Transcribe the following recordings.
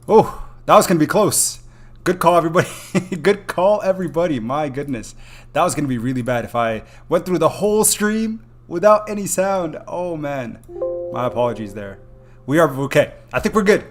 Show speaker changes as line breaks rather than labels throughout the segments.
Oh, that was going to be close. Good call, everybody. Good call, everybody. My goodness. That was going to be really bad if I went through the whole stream without any sound. Oh, man. My apologies there. We are okay. I think we're good.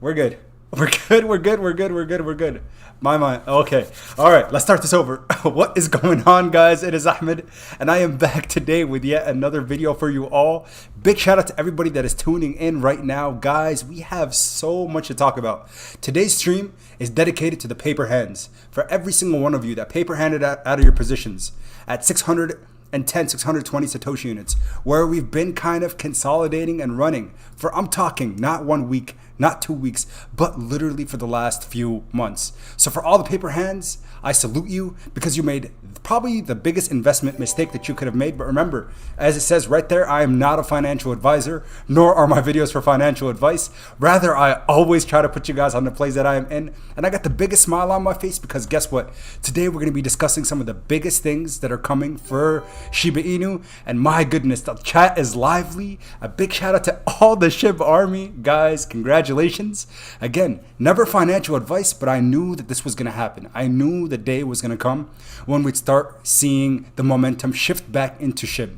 We're good. We're good. We're good. We're good. We're good. We're good. My mind. Okay. All right. Let's start this over. What is going on, guys? It is Ahmed, and I am back today with yet another video for you all. Big shout out to everybody that is tuning in right now. Guys, we have so much to talk about. Today's stream is dedicated to the paper hands. For every single one of you that paper handed out of your positions at 620 Satoshi units, where we've been kind of consolidating and running for, I'm talking not 1 week, not 2 weeks, but literally for the last few months. So for all the paper hands, I salute you because you made probably the biggest investment mistake that you could have made. But remember, as it says right there, I am not a financial advisor, nor are my videos for financial advice. Rather, I always try to put you guys on the plays that I am in. And I got the biggest smile on my face because guess what? Today we're going to be discussing some of the biggest things that are coming for Shiba Inu. And my goodness, the chat is lively. A big shout out to all the Shib army. Guys, congratulations. Again, never financial advice, but I knew that this was going to happen. I knew the day was going to come when we'd start seeing the momentum shift back into Shib.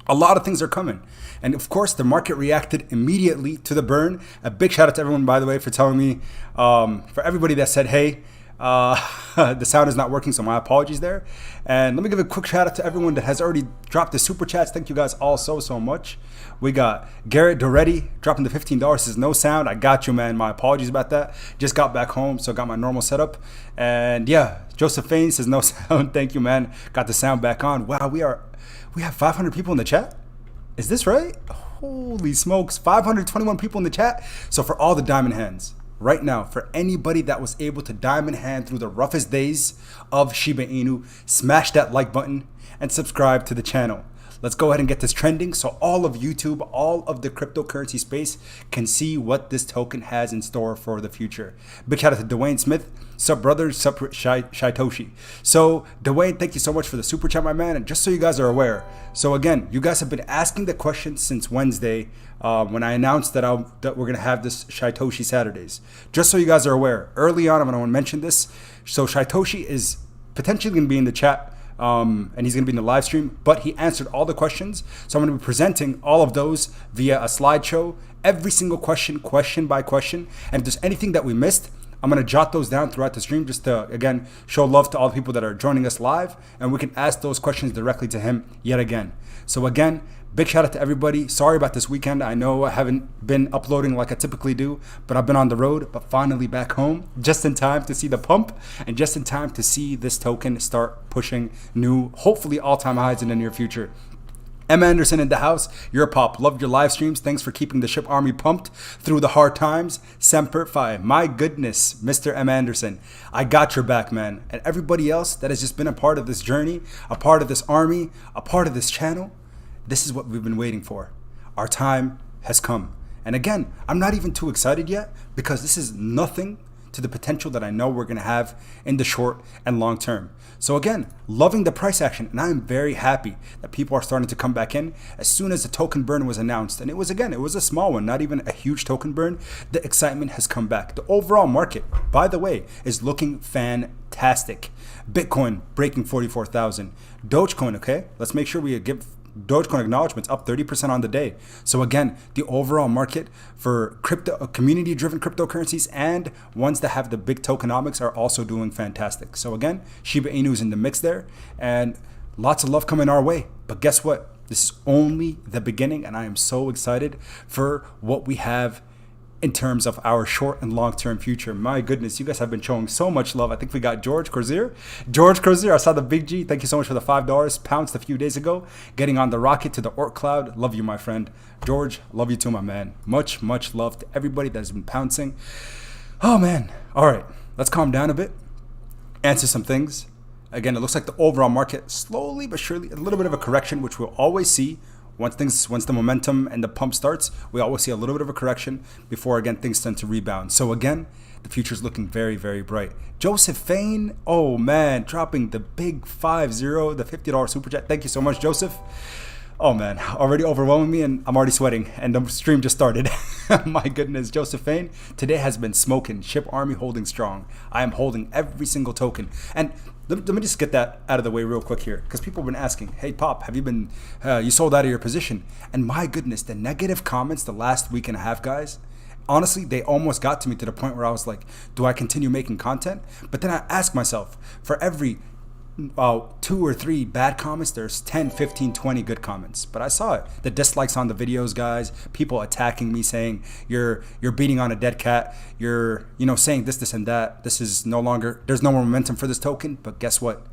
A lot of things are coming. And of course, the market reacted immediately to the burn. A big shout out to everyone, by the way, for telling me, for everybody that said, hey, the sound is not working, so my apologies there. And let me give a quick shout out to everyone that has already dropped the super chats. Thank you guys all so much. We got Garrett Doretti dropping the $15. Says no sound. I got you, man. My apologies about that. Just got back home, so got my normal setup. And yeah, Joseph Fain says no sound. Thank you, man. Got the sound back on. Wow, we have 500 people in the chat. Is this right? Holy smokes, 521 people in the chat. So for all the diamond hands right now, for anybody that was able to diamond hand through the roughest days of Shiba Inu, smash that like button and subscribe to the channel. Let's go ahead and get this trending so all of YouTube, all of the cryptocurrency space can see what this token has in store for the future. Big shout out to Dwayne Smith, sub brother, sub Shytoshi. So Dwayne, thank you so much for the super chat, my man. And just so you guys are aware, so again, you guys have been asking the question since Wednesday when I announced that we're gonna have this Shytoshi Saturdays. Just so you guys are aware, early on I'm gonna mention this. So Shytoshi is potentially gonna be in the chat. And he's going to be in the live stream, but he answered all the questions. So I'm going to be presenting all of those via a slideshow, every single question by question. And if there's anything that we missed, I'm going to jot those down throughout the stream just to, again, show love to all the people that are joining us live. And we can ask those questions directly to him yet again. So again, big shout out to everybody. Sorry about this weekend. I know I haven't been uploading like I typically do, but I've been on the road, but finally back home just in time to see the pump and just in time to see this token start pushing new, hopefully all-time highs in the near future. M. Anderson in the house. You're a pop. Loved your live streams. Thanks for keeping the Shib Army pumped through the hard times. Semper Fi. My goodness, Mr. M. Anderson. I got your back, man. And everybody else that has just been a part of this journey, a part of this army, a part of this channel, this is what we've been waiting for. Our time has come. And again, I'm not even too excited yet because this is nothing to the potential that I know we're going to have in the short and long term. So again, loving the price action, and I am very happy that people are starting to come back in. As soon as the token burn was announced, and it was a small one, not even a huge token burn, the excitement has come back. The overall market, by the way, is looking fantastic. Bitcoin breaking 44,000. Dogecoin, okay? Let's make sure we give Dogecoin acknowledgements up 30% on the day. So again, the overall market for crypto, community-driven cryptocurrencies and ones that have the big tokenomics are also doing fantastic. So again, Shiba Inu is in the mix there, and lots of love coming our way. But guess what? This is only the beginning, and I am so excited for what we have in terms of our short and long-term future. My goodness, you guys have been showing so much love. I think we got George Crozier. George Crozier, I saw the big G. Thank you so much for the $5. Pounced a few days ago. Getting on the rocket to the Orc Cloud. Love you, my friend. George, love you too, my man. Much love to everybody that has been pouncing. Oh, man. All right, let's calm down a bit. Answer some things. Again, it looks like the overall market, slowly but surely, a little bit of a correction, which we'll always see. Once the momentum and the pump starts, we always see a little bit of a correction before, again, things tend to rebound. So again, the future is looking very bright. Joseph Fain, oh man, dropping the big 5-0, the $50 super chat. Thank you so much, Joseph. Oh man, already overwhelming me and I'm already sweating and the stream just started. My goodness, Josephine, today has been smoking. SHIBARMY holding strong. I am holding every single token. And let me just get that out of the way real quick here, because people have been asking, hey Pop, have you been, you sold out of your position? And my goodness, the negative comments the last week and a half, guys, honestly, they almost got to me to the point where I was like, do I continue making content? But then I ask myself, for every 2 or 3 bad comments, there's 10, 15, 20 good comments. But I saw it. The dislikes on the videos, guys, people attacking me saying you're beating on a dead cat, you're saying this and that. This is no longer, there's no more momentum for this token. But guess what?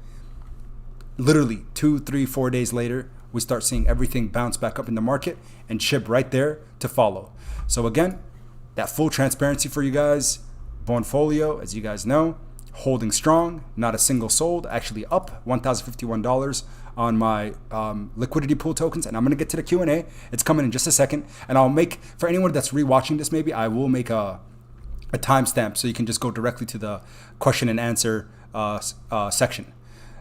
Literally 2, 3, 4 days later, we start seeing everything bounce back up in the market and Shib right there to follow. So again, that full transparency for you guys. Bonfolio, as you guys know, holding strong, not a single sold, actually up $1,051 on my liquidity pool tokens. And I'm going to get to the Q&A. It's coming in just a second. And I'll make, for anyone that's rewatching this, maybe I will make a timestamp so you can just go directly to the question and answer section.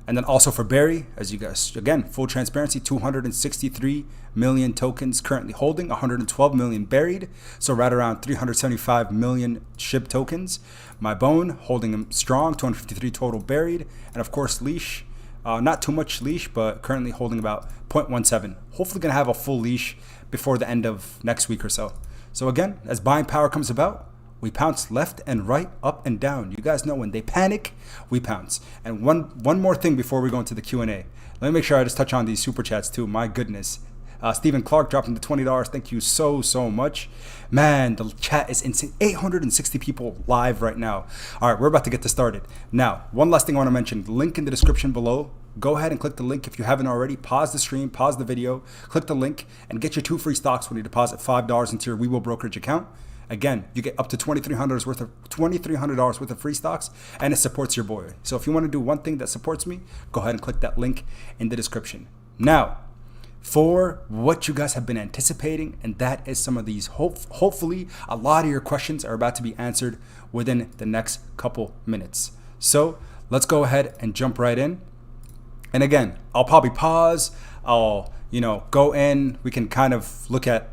And then also for Barry, as you guys, again, full transparency, 263 million tokens currently holding, 112 million buried. So right around 375 million SHIB tokens. My Bone holding them strong, 253 total buried. And of course, Leash, not too much Leash, but currently holding about 0.17. Hopefully gonna have a full Leash before the end of next week or so. So again, as buying power comes about, we pounce left and right, up and down. You guys know when they panic, we pounce. And one more thing before we go into the Q&A. Let me make sure I just touch on these super chats too. My goodness. Stephen Clark dropped into $20. Thank you so much. Man, the chat is insane. 860 people live right now. All right, we're about to get this started. Now, one last thing I want to mention. Link in the description below. Go ahead and click the link if you haven't already. Pause the stream, pause the video, click the link, and get your 2 free stocks when you deposit $5 into your WEBULL brokerage account. Again, you get up to $2,300 worth of free stocks, and it supports your boy. So if you want to do one thing that supports me, go ahead and click that link in the description. Now, for what you guys have been anticipating, and that is some of these, hopefully a lot of your questions are about to be answered within the next couple minutes. So let's go ahead and jump right in. And again, I'll probably pause, I'll go in, we can kind of look at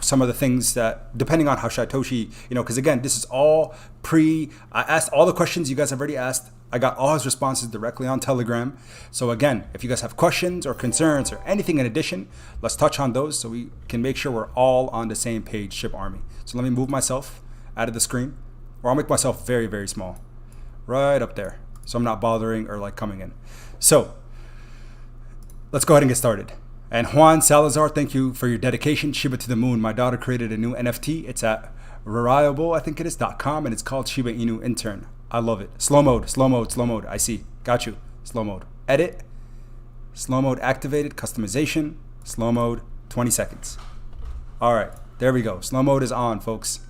some of the things that, depending on how Shytoshi, because again, this is all I asked all the questions you guys have already asked. I got all his responses directly on Telegram. So again, if you guys have questions or concerns or anything in addition, let's touch on those so we can make sure we're all on the same page, SHIBARMY. So let me move myself out of the screen, or I'll make myself very, very small, right up there, so I'm not bothering or coming in. So let's go ahead and get started. And Juan Salazar, thank you for your dedication. Shiba to the moon. My daughter created a new NFT. It's at Ryoshi, I think it is, .com, and it's called Shiba Inu Intern. I love it. Slow mode. I see. Got you. Slow mode. Edit. Slow mode activated. Customization. Slow mode. 20 seconds. All right. There we go. Slow mode is on, folks.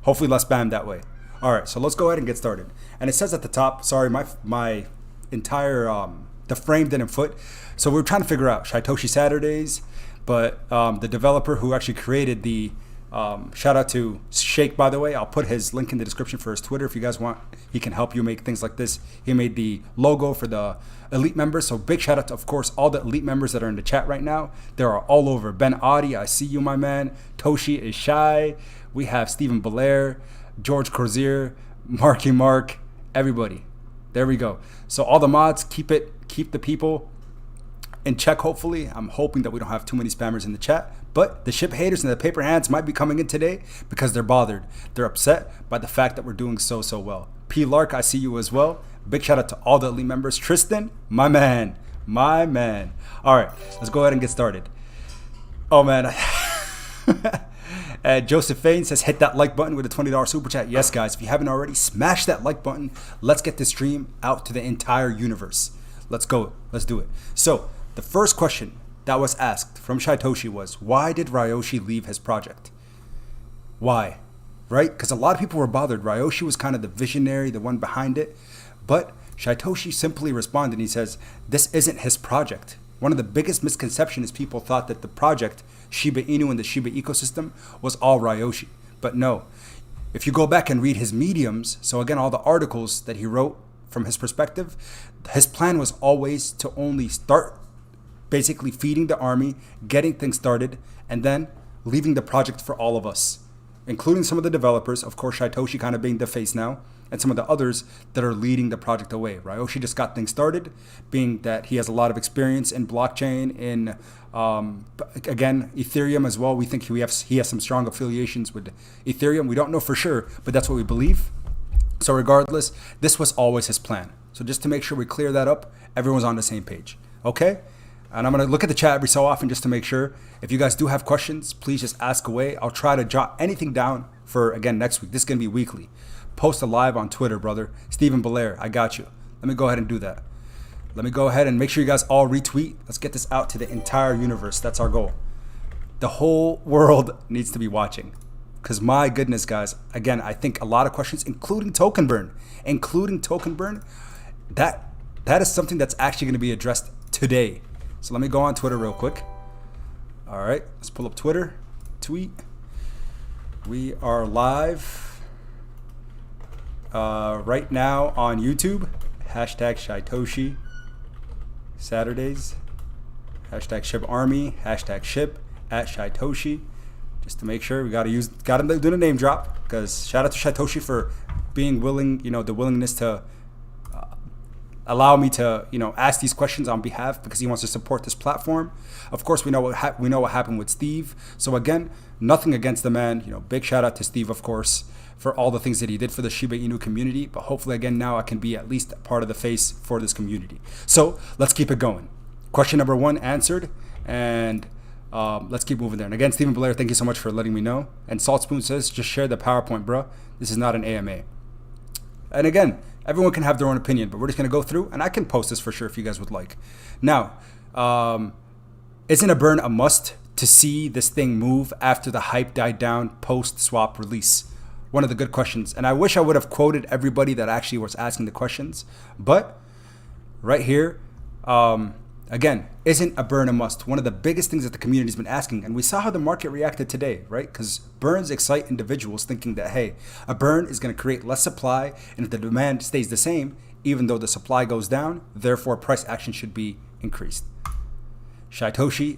Hopefully less spam that way. All right. So let's go ahead and get started. And it says at the top, sorry, my entire the frame didn't foot. So we're trying to figure out Shytoshi Saturdays, but the developer who actually created the, shout out to Shake, by the way. I'll put his link in the description for his Twitter if you guys want. He can help you make things like this. He made the logo for the elite members. So big shout out to, of course, all the elite members that are in the chat right now. They are all over. Ben Audi, I see you, my man. Toshi is shy. We have Stephen Belair, George Crozier, Marky Mark, everybody. There we go. So all the mods, keep the people in check, hopefully. I'm hoping that we don't have too many spammers in the chat. But the ship haters and the paper hands might be coming in today because they're bothered. They're upset by the fact that we're doing so well. P. Lark, I see you as well. Big shout out to all the elite members. Tristan, my man. All right, let's go ahead and get started. Oh, man. Josephine says, hit that like button with a $20 super chat. Yes, guys, if you haven't already, smash that like button. Let's get this stream out to the entire universe. Let's go. Let's do it. So the first question that was asked from Shytoshi was, why did Ryoshi leave his project? Why? Right? Because a lot of people were bothered. Ryoshi was kind of the visionary, the one behind it. But Shytoshi simply responded. He says, this isn't his project. One of the biggest misconceptions is people thought that the project, Shiba Inu and the Shiba ecosystem, was all Ryoshi. But no. If you go back and read his mediums, so again, all the articles that he wrote from his perspective, his plan was always to only start basically feeding the army, getting things started, and then leaving the project for all of us. including some of the developers, of course, Shytoshi kind of being the face now, and some of the others that are leading the project away. Ryoshi just got things started, being that he has a lot of experience in blockchain, in again, Ethereum as well. We think he has some strong affiliations with Ethereum. We don't know for sure, but that's what we believe. So regardless, this was always his plan. So just to make sure we clear that up, everyone's on the same page. Okay? And I'm going to look at the chat every so often just to make sure. If you guys do have questions, please just ask away. I'll try to jot anything down for, again, next week. This is going to be weekly. Post a live on Twitter, brother. Stephen Belair, I got you. Let me go ahead and do that. Let me go ahead and make sure you guys all retweet. Let's get this out to the entire universe. That's our goal. The whole world needs to be watching. Because my goodness, guys, again, I think a lot of questions, including token burn, that is something that's actually going to be addressed today. So let me go on Twitter real quick. All right, let's pull up Twitter, tweet. We are live right now on YouTube. Hashtag Shytoshi Saturdays. Hashtag SHIBARMY. Hashtag Shib at Shytoshi. Just to make sure, we gotta do the name drop, because shout out to Shytoshi for being willing, the willingness to allow me to, ask these questions on behalf, because he wants to support this platform. Of course, we know what happened with Steve. So again, nothing against the man. Big shout out to Steve, of course, for all the things that he did for the Shiba Inu community. But hopefully, again, now I can be at least part of the face for this community. So let's keep it going. Question number 1 answered, and let's keep moving there. And again, Stephen Blair, thank you so much for letting me know. And Salt Spoon says, just share the PowerPoint, bro. This is not an AMA. And again, everyone can have their own opinion, but we're just going to go through, and I can post this for sure if you guys would like. Now, isn't a burn a must to see this thing move after the hype died down post-swap release? One of the good questions. And I wish I would have quoted everybody that actually was asking the questions. But right here, again, isn't a burn a must? One of the biggest things that the community's been asking, and we saw how the market reacted today, right? Because burns excite individuals thinking that, hey, a burn is going to create less supply, and if the demand stays the same, even though the supply goes down, therefore price action should be increased. Shytoshi,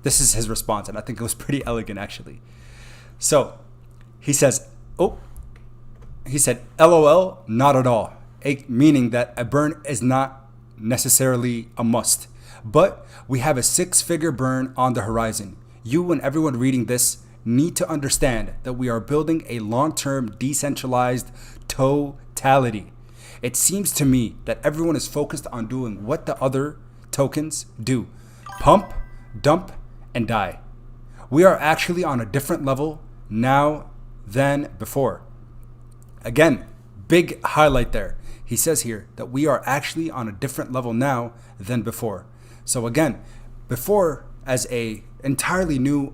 this is his response, and I think it was pretty elegant, actually. So he says, LOL, not at all, meaning that a burn is not necessarily a must. But we have a 6-figure burn on the horizon. You and everyone reading this need to understand that we are building a long-term decentralized totality. It seems to me that everyone is focused on doing what the other tokens do: pump, dump, and die. We are actually on a different level now than before. Again, big highlight there. He says here that we are actually on a different level now than before. So again, before, as a entirely new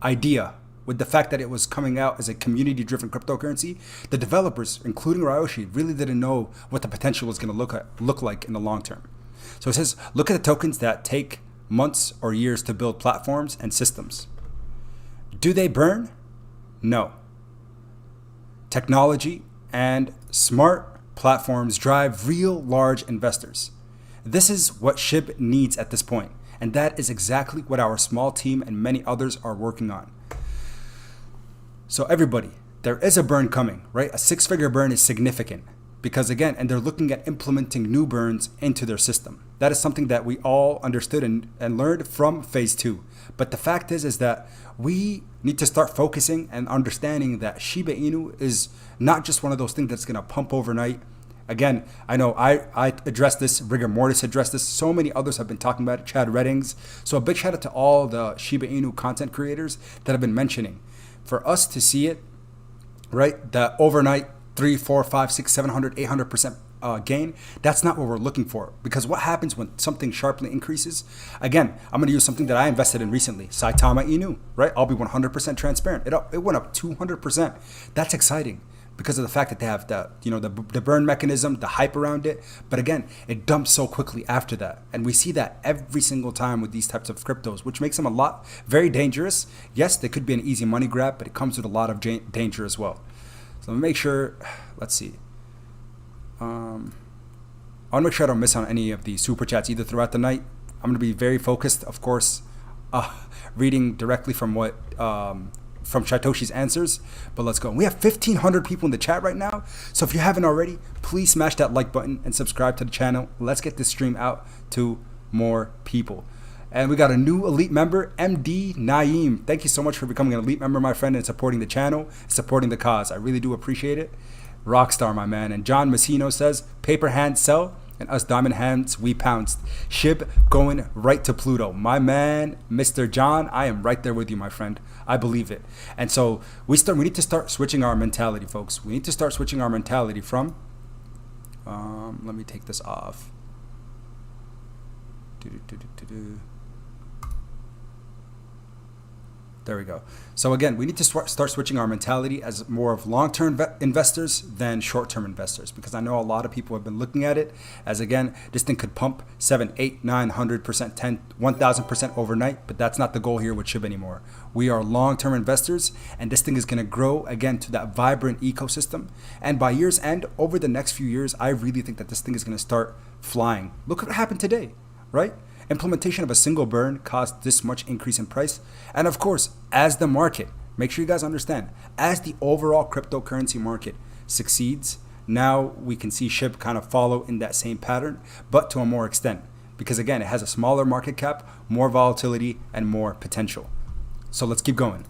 idea, with the fact that it was coming out as a community-driven cryptocurrency, the developers, including Ryoshi, really didn't know what the potential was going to look like in the long term. So it says, look at the tokens that take months or years to build platforms and systems. Do they burn? No. Technology and smart platforms drive real large investors. This is what SHIB needs at this point, and that is exactly what our small team and many others are working on. So everybody, there is a burn coming, right? A 6-figure burn is significant because, again, and they're looking at implementing new burns into their system. That is something that we all understood and learned from phase 2. But the fact is that we need to start focusing and understanding that Shiba Inu is not just one of those things that's going to pump overnight. Again, I know I addressed this, Rigor Mortis addressed this, so many others have been talking about it, Chad Reddings. So a big shout out to all the Shiba Inu content creators that have been mentioning. For us to see it, right, that overnight 3, 4, 5, 6, 700, 800% gain, that's not what we're looking for. Because what happens when something sharply increases? Again, I'm going to use something that I invested in recently, Shiba Inu, right? I'll be 100% transparent. It went up 200%. That's exciting because of the fact that they have the burn mechanism, the hype around it. But again, it dumps so quickly after that. And we see that every single time with these types of cryptos, which makes them very dangerous. Yes, they could be an easy money grab, but it comes with a lot of danger as well. So let me make sure, let's see. I want to make sure I don't miss on any of the super chats either throughout the night. I'm going to be very focused, of course, reading directly from what from Shytoshi's answers. But let's go. We have 1,500 people in the chat right now. So if you haven't already, please smash that like button and subscribe to the channel. Let's get this stream out to more people. And we got a new elite member, MD Naeem. Thank you so much for becoming an elite member, my friend, and supporting the channel, supporting the cause. I really do appreciate it. Rockstar, my man. And John Messino says, paper hands sell, and us diamond hands, we pounced. Shib going right to Pluto. My man, Mr. John, I am right there with you, my friend. I believe it. And so we need to start switching our mentality, folks. We need to start switching our mentality from, let me take this off. There we go. So again, we need to start switching our mentality as more of long-term investors than short-term investors, because I know a lot of people have been looking at it as, again, this thing could pump 7, 8, 900%, 10, 1000% overnight, but that's not the goal here with SHIB anymore. We are long-term investors, and this thing is going to grow again to that vibrant ecosystem. And by year's end, over the next few years, I really think that this thing is going to start flying. Look what happened today, right? Implementation of a single burn caused this much increase in price. And of course, as the market, make sure you guys understand, as the overall cryptocurrency market succeeds, now we can see SHIB kind of follow in that same pattern, but to a more extent. Because again, it has a smaller market cap, more volatility, and more potential. So let's keep going.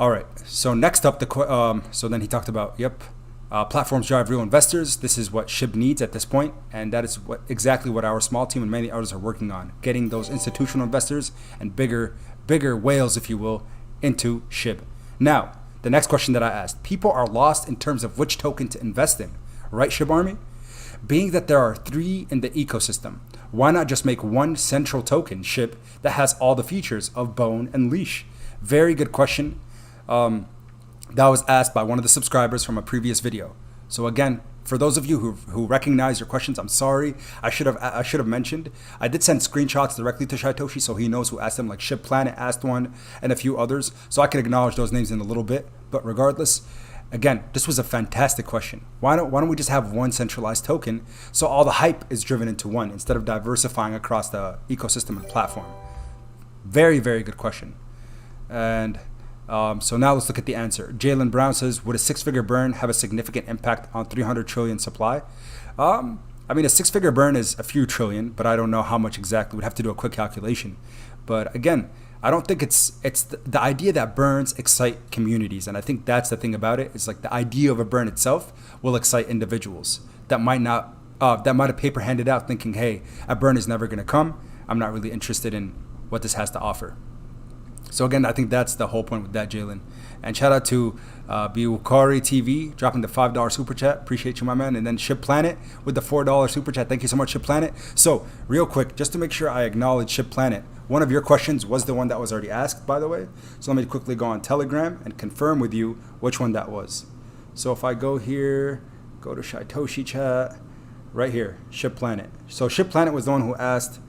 All right, so next up, so then he talked about, platforms drive real investors. This is what SHIB needs at this point, and that is exactly what our small team and many others are working on, getting those institutional investors and bigger whales, if you will, into SHIB. Now, the next question that I asked, people are lost in terms of which token to invest in, right, SHIBARMY? Being that there are 3 in the ecosystem, why not just make one central token, SHIB, that has all the features of Bone and Leash? Very good question. That was asked by one of the subscribers from a previous video. So again, for those of you who recognize your questions, I'm sorry. I should have mentioned. I did send screenshots directly to Shytoshi, so he knows who asked them. Like Ship Planet asked one, and a few others. So I can acknowledge those names in a little bit. But regardless, again, this was a fantastic question. Why don't we just have one centralized token so all the hype is driven into one instead of diversifying across the ecosystem and platform? Very, very good question. And so now let's look at the answer. Jalen Brown says, would a 6-figure burn have a significant impact on 300 trillion supply? I mean, a 6-figure burn is a few trillion, but I don't know how much exactly. We'd have to do a quick calculation. But again, I don't think it's the idea that burns excite communities. And I think that's the thing about it. It's like the idea of a burn itself will excite individuals that might have paper handed out thinking, hey, a burn is never going to come. I'm not really interested in what this has to offer. So again, I think that's the whole point with that, Jalen. And shout out to Biukari TV dropping the $5 super chat. Appreciate you, my man. And then Ship Planet with the $4 super chat. Thank you so much, Ship Planet. So real quick, just to make sure I acknowledge Ship Planet, one of your questions was the one that was already asked, by the way. So let me quickly go on Telegram and confirm with you which one that was. So if I go here, go to Shytoshi chat, right here, Ship Planet. So Ship Planet was the one who asked,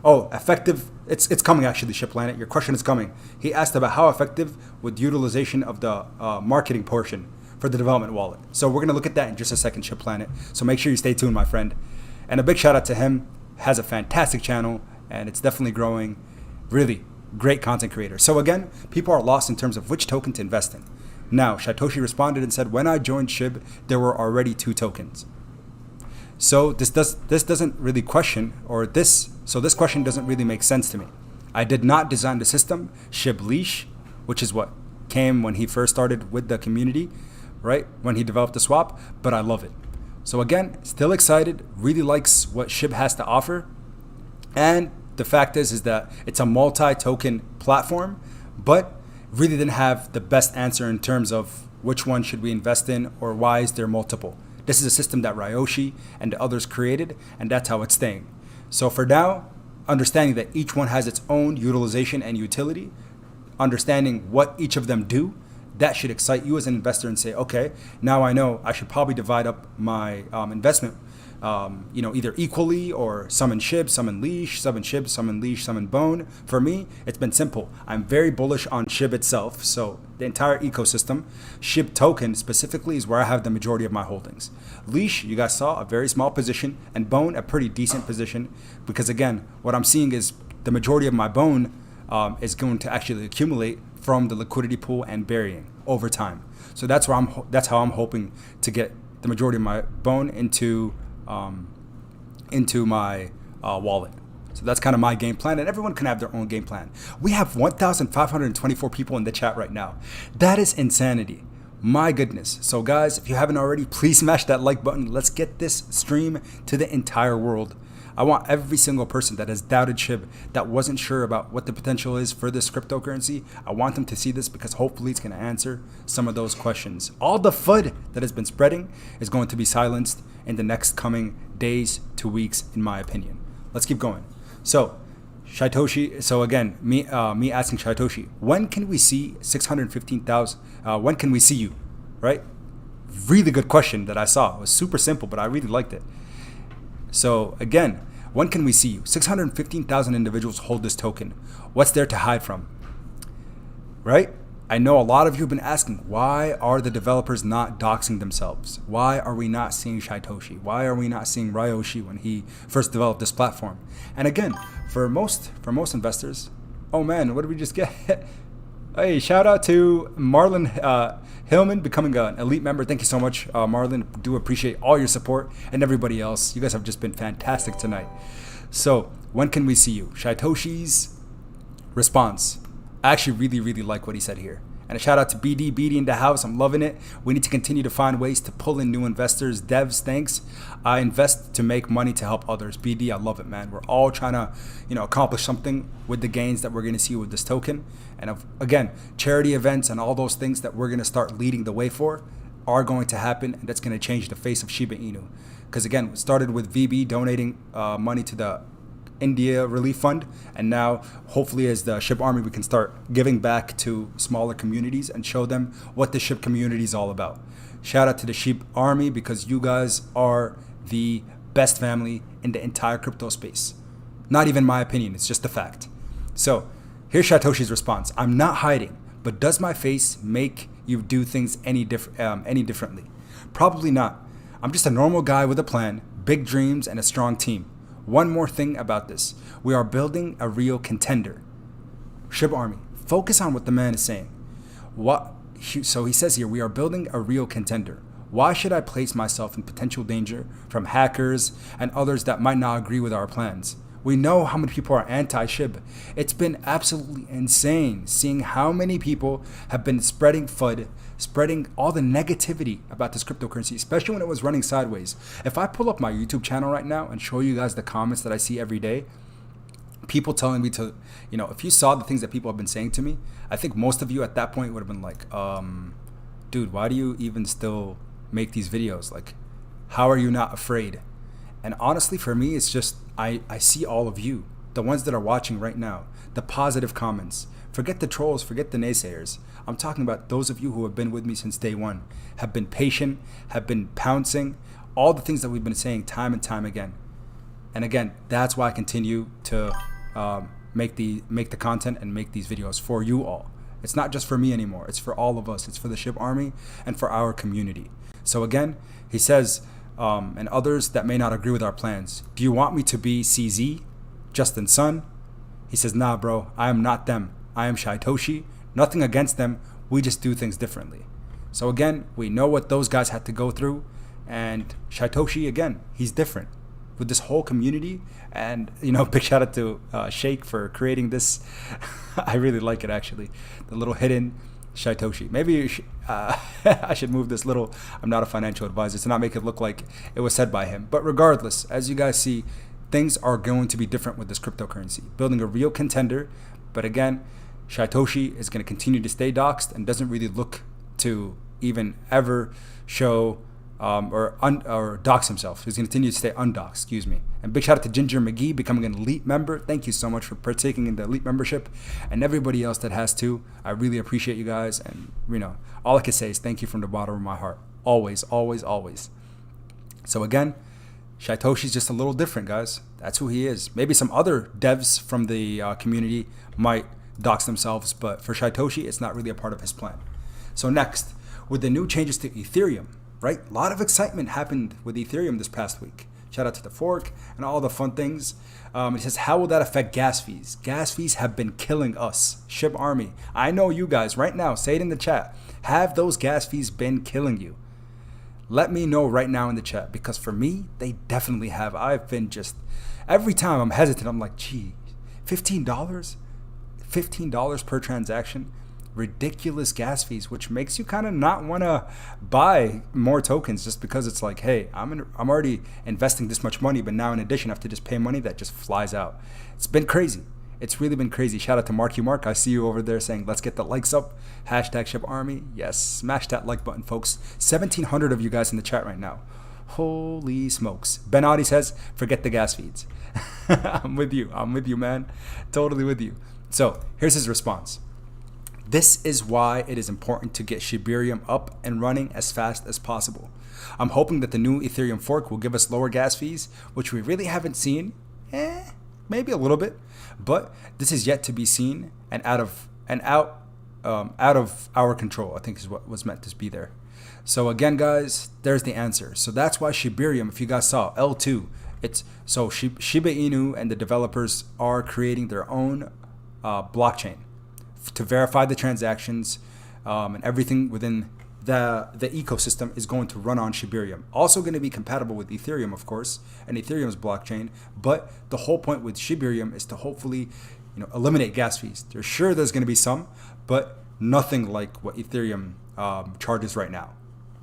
effective. It's coming actually, Ship Planet. Your question is coming. He asked about how effective with utilization of the marketing portion for the development wallet. So we're going to look at that in just a second, Ship Planet. So make sure you stay tuned, my friend. And a big shout out to him. Has a fantastic channel and it's definitely growing. Really great content creator. So again, people are lost in terms of which token to invest in. Now, Shytoshi responded and said, when I joined SHIB, there were already 2 tokens. So this doesn't really question, so this question doesn't really make sense to me. I did not design the system, SHIB Leash, which is what came when he first started with the community, right? When he developed the swap, but I love it. So again, still excited, really likes what SHIB has to offer. And the fact is that it's a multi-token platform, but really didn't have the best answer in terms of which one should we invest in or why is there multiple. This is a system that Ryoshi and others created, and that's how it's staying. So for now, understanding that each one has its own utilization and utility, understanding what each of them do, that should excite you as an investor and say, okay, now I know I should probably divide up my investment, either equally or some in SHIB, some in Leash, some in SHIB, some in Leash, some in Bone. For me, it's been simple. I'm very bullish on SHIB itself. So the entire ecosystem, SHIB token specifically is where I have the majority of my holdings. Leash, you guys saw a very small position, and Bone, a pretty decent position, because again, what I'm seeing is the majority of my Bone is going to actually accumulate from the liquidity pool and burying over time. So that's how I'm hoping to get the majority of my bone into my wallet. So that's kind of my game plan, and everyone can have their own game plan. We have 1,524 people in the chat right now. That is insanity. My goodness. So guys, if you haven't already, please smash that like button. Let's get this stream to the entire world. I want every single person that has doubted SHIB, that wasn't sure about what the potential is for this cryptocurrency, I want them to see this, because hopefully it's going to answer some of those questions. All the FUD that has been spreading is going to be silenced in the next coming days to weeks, in my opinion. Let's keep going. So Shytoshi, so again, me asking Shytoshi, when can we see 615,000? When can we see you? Right? Really good question that I saw. It was super simple, but I really liked it. So again, when can we see you? 615,000 individuals hold this token. What's there to hide from? Right? I know a lot of you have been asking, why are the developers not doxing themselves? Why are we not seeing Shytoshi? Why are we not seeing Ryoshi when he first developed this platform? And again, for most investors, oh man, what did we just get? Hey, shout out to Marlon Hillman becoming an elite member. Thank you so much, Marlon. Do appreciate all your support, and everybody else. You guys have just been fantastic tonight. So when can we see you? Shytoshi's response. I actually really like what he said here. And a shout out to BD in the house. I'm loving it. We need to continue to find ways to pull in new investors. Devs, thanks. I invest to make money to help others. BD, I love it, man. We're all trying to, accomplish something with the gains that we're going to see with this token. And again, charity events and all those things that we're going to start leading the way for are going to happen, and that's going to change the face of Shiba Inu. Because again, it started with VB donating money to the India Relief Fund, and now hopefully as the SHIB Army we can start giving back to smaller communities and show them what the SHIB community is all about. Shout out to the SHIB Army, because you guys are the best family in the entire crypto space. Not even my opinion, it's just a fact. So here's Shytoshi's response. I'm not hiding, but does my face make you do things any differently? Probably not. I'm just a normal guy with a plan, big dreams, and a strong team. One more thing about this. We are building a real contender. SHIB Army, focus on what the man is saying. So he says here, we are building a real contender. Why should I place myself in potential danger from hackers and others that might not agree with our plans? We know how many people are anti-SHIB. It's been absolutely insane seeing how many people have been spreading FUD, spreading all the negativity about this cryptocurrency, especially when it was running sideways. If I pull up my YouTube channel right now and show you guys the comments that I see every day, people telling me to, if you saw the things that people have been saying to me, I think most of you at that point would have been like, dude, why do you even still make these videos? Like, how are you not afraid? And honestly, for me, it's just, I see all of you, the ones that are watching right now, the positive comments. Forget the trolls, forget the naysayers. I'm talking about those of you who have been with me since day one, have been patient, have been pouncing, all the things that we've been saying time and time again. And again, that's why I continue to make the content and make these videos for you all. It's not just for me anymore. It's for all of us. It's for the SHIB Army and for our community. So again, he says, and others that may not agree with our plans. Do you want me to be CZ, Justin's son? He says, nah, bro, I am not them. I am Shytoshi. Nothing against them. We just do things differently. So again, we know what those guys had to go through. And Shytoshi, again, he's different with this whole community. And, big shout out to Shake for creating this. I really like it, actually. The little hidden Shytoshi. Maybe I should move this little, I'm not a financial advisor, to not make it look like it was said by him. But regardless, as you guys see, things are going to be different with this cryptocurrency. Building a real contender. But again, Shytoshi is going to continue to stay doxed and doesn't really look to even ever show or dox himself. He's going to continue to stay undoxed, excuse me. And big shout out to Ginger McGee becoming an elite member. Thank you so much for partaking in the elite membership, and everybody else that has too. I really appreciate you guys, and all I can say is thank you from the bottom of my heart. Always, always, always. So again, Shytoshi's just a little different, guys. That's who he is. Maybe some other devs from the community might dox themselves, but for Shytoshi, it's not really a part of his plan. So next, with the new changes to Ethereum, right? A lot of excitement happened with Ethereum this past week. Shout out to the fork and all the fun things. It says, how will that affect gas fees? Gas fees have been killing us. SHIBARMY. I know you guys right now. Say it in the chat. Have those gas fees been killing you? Let me know right now in the chat, because for me, they definitely have. I've been just, every time I'm hesitant, I'm like, gee, $15? $15 per transaction? Ridiculous gas fees, which makes you kind of not want to buy more tokens, just because it's like, hey, I'm already investing this much money, but now in addition I have to just pay money that just flies out. It's been crazy. It's really been crazy. Shout out to Marky Mark. I see you over there saying, let's get the likes up. Hashtag SHIBARMY. Yes, smash that like button, folks. 1,700 of you guys in the chat right now. Holy smokes. Ben Audi says, forget the gas feeds. I'm with you, man. Totally with you. So here's his response. This is why it is important to get Shibarium up and running as fast as possible. I'm hoping that the new Ethereum fork will give us lower gas fees, which we really haven't seen. Maybe a little bit, but this is yet to be seen and out of our control, I think is what was meant to be there. So again, guys, there's the answer. So that's why Shibarium, if you guys saw L2, it's so Shiba Inu and the developers are creating their own blockchain to verify the transactions, and everything within the ecosystem is going to run on Shibarium. Also going to be compatible with Ethereum, of course, and Ethereum's blockchain. But the whole point with Shibarium is to hopefully, eliminate gas fees. There's going to be some, but nothing like what Ethereum charges right now.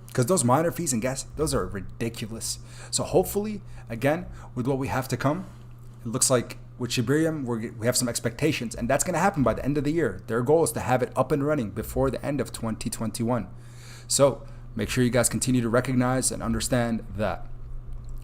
Because those miner fees and gas, those are ridiculous. So hopefully, again, with what we have to come, it looks like with Shibarium, we have some expectations, and that's going to happen by the end of the year. Their goal is to have it up and running before the end of 2021. So make sure you guys continue to recognize and understand that.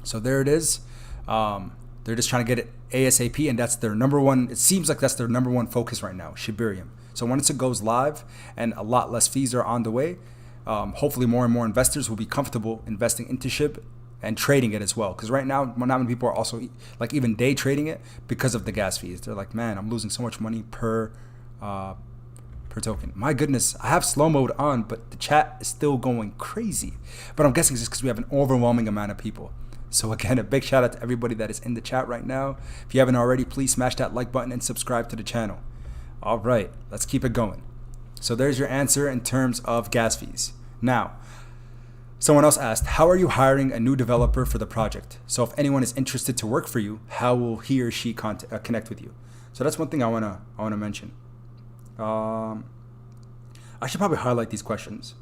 So there it is. They're just trying to get it ASAP, and that's their number one. It seems like that's their number one focus right now, Shibarium. So once it goes live and a lot less fees are on the way, hopefully more and more investors will be comfortable investing into Shib and trading it as well. Because right now, not many people are also like even day trading it because of the gas fees. They're like, man, I'm losing so much money per token. My goodness, I have slow mode on, but the chat is still going crazy. But I'm guessing it's just because we have an overwhelming amount of people. So again, a big shout out to everybody that is in the chat right now. If you haven't already, please smash that like button and subscribe to the channel. All right, let's keep it going. So there's your answer in terms of gas fees. Now, someone else asked, how are you hiring a new developer for the project? So if anyone is interested to work for you, how will he or she connect with you? So that's one thing I wanna mention. I should probably highlight these questions.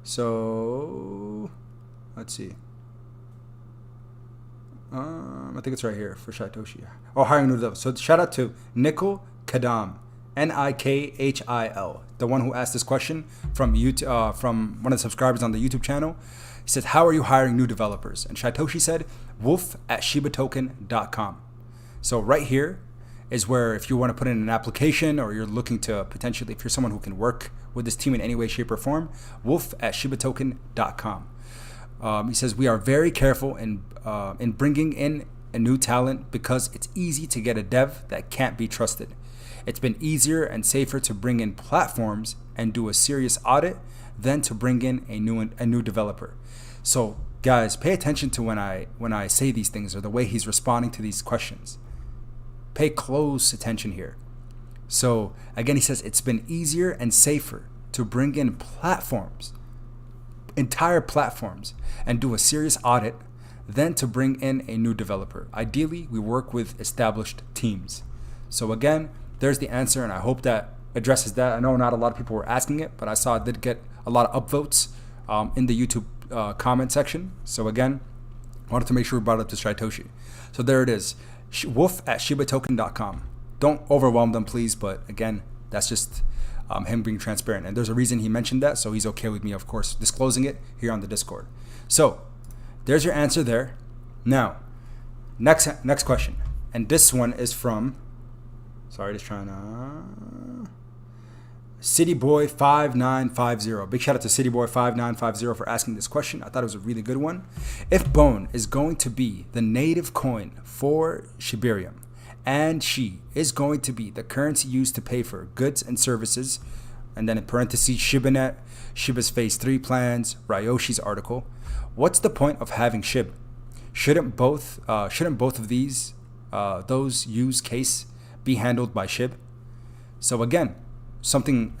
So let's see. I think it's right here for Shytoshi. Oh, hiring a new developer. So shout out to Nikil Kadam, Nikhil, the one who asked this question from YouTube, from one of the subscribers on the YouTube channel. He said, how are you hiring new developers? And Shytoshi said, wolf@shibatoken.com. So right here is where if you want to put in an application, or you're looking to potentially, if you're someone who can work with this team in any way, shape, or form, wolf@shibatoken.com. He says, we are very careful in bringing in a new talent because it's easy to get a dev that can't be trusted. It's been easier and safer to bring in platforms and do a serious audit than to bring in a new developer. So guys, pay attention to when I say these things, or the way he's responding to these questions. Pay close attention here. So again, he says it's been easier and safer to bring in platforms, entire platforms, and do a serious audit than to bring in a new developer. Ideally, we work with established teams. So again, there's the answer, and I hope that addresses that. I know not a lot of people were asking it, but I saw it did get a lot of upvotes in the YouTube comment section. So again, I wanted to make sure we brought it up to Shytoshi. So there it is, wolf@shibatoken.com. Don't overwhelm them, please, but again, that's just him being transparent. And there's a reason he mentioned that, so he's okay with me, of course, disclosing it here on the Discord. So there's your answer there. Now, next question. And this one is from, sorry, just trying to, CityBoy5950. Big shout out to CityBoy5950 for asking this question. I thought it was a really good one. If Bone is going to be the native coin for Shibarium, and she is going to be the currency used to pay for goods and services, and then in parentheses, ShibaNet, Shiba's Phase 3 plans, Ryoshi's article, what's the point of having Shib? Shouldn't both of these those use case be handled by Shib? So again, someone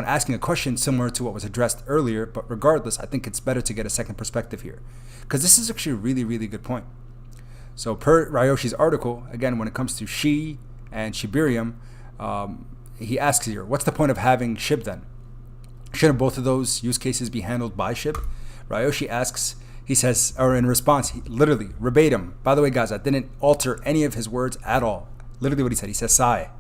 asking a question similar to what was addressed earlier, but regardless, I think it's better to get a second perspective here, because this is actually a really, really good point. So per Ryoshi's article, again, when it comes to Shi and Shibarium, he asks here, what's the point of having Shib then? Shouldn't both of those use cases be handled by Shib? Ryoshi asks, he says, or in response, literally, verbatim. By the way, guys, I didn't alter any of his words at all. Literally what he said. He says, Sai.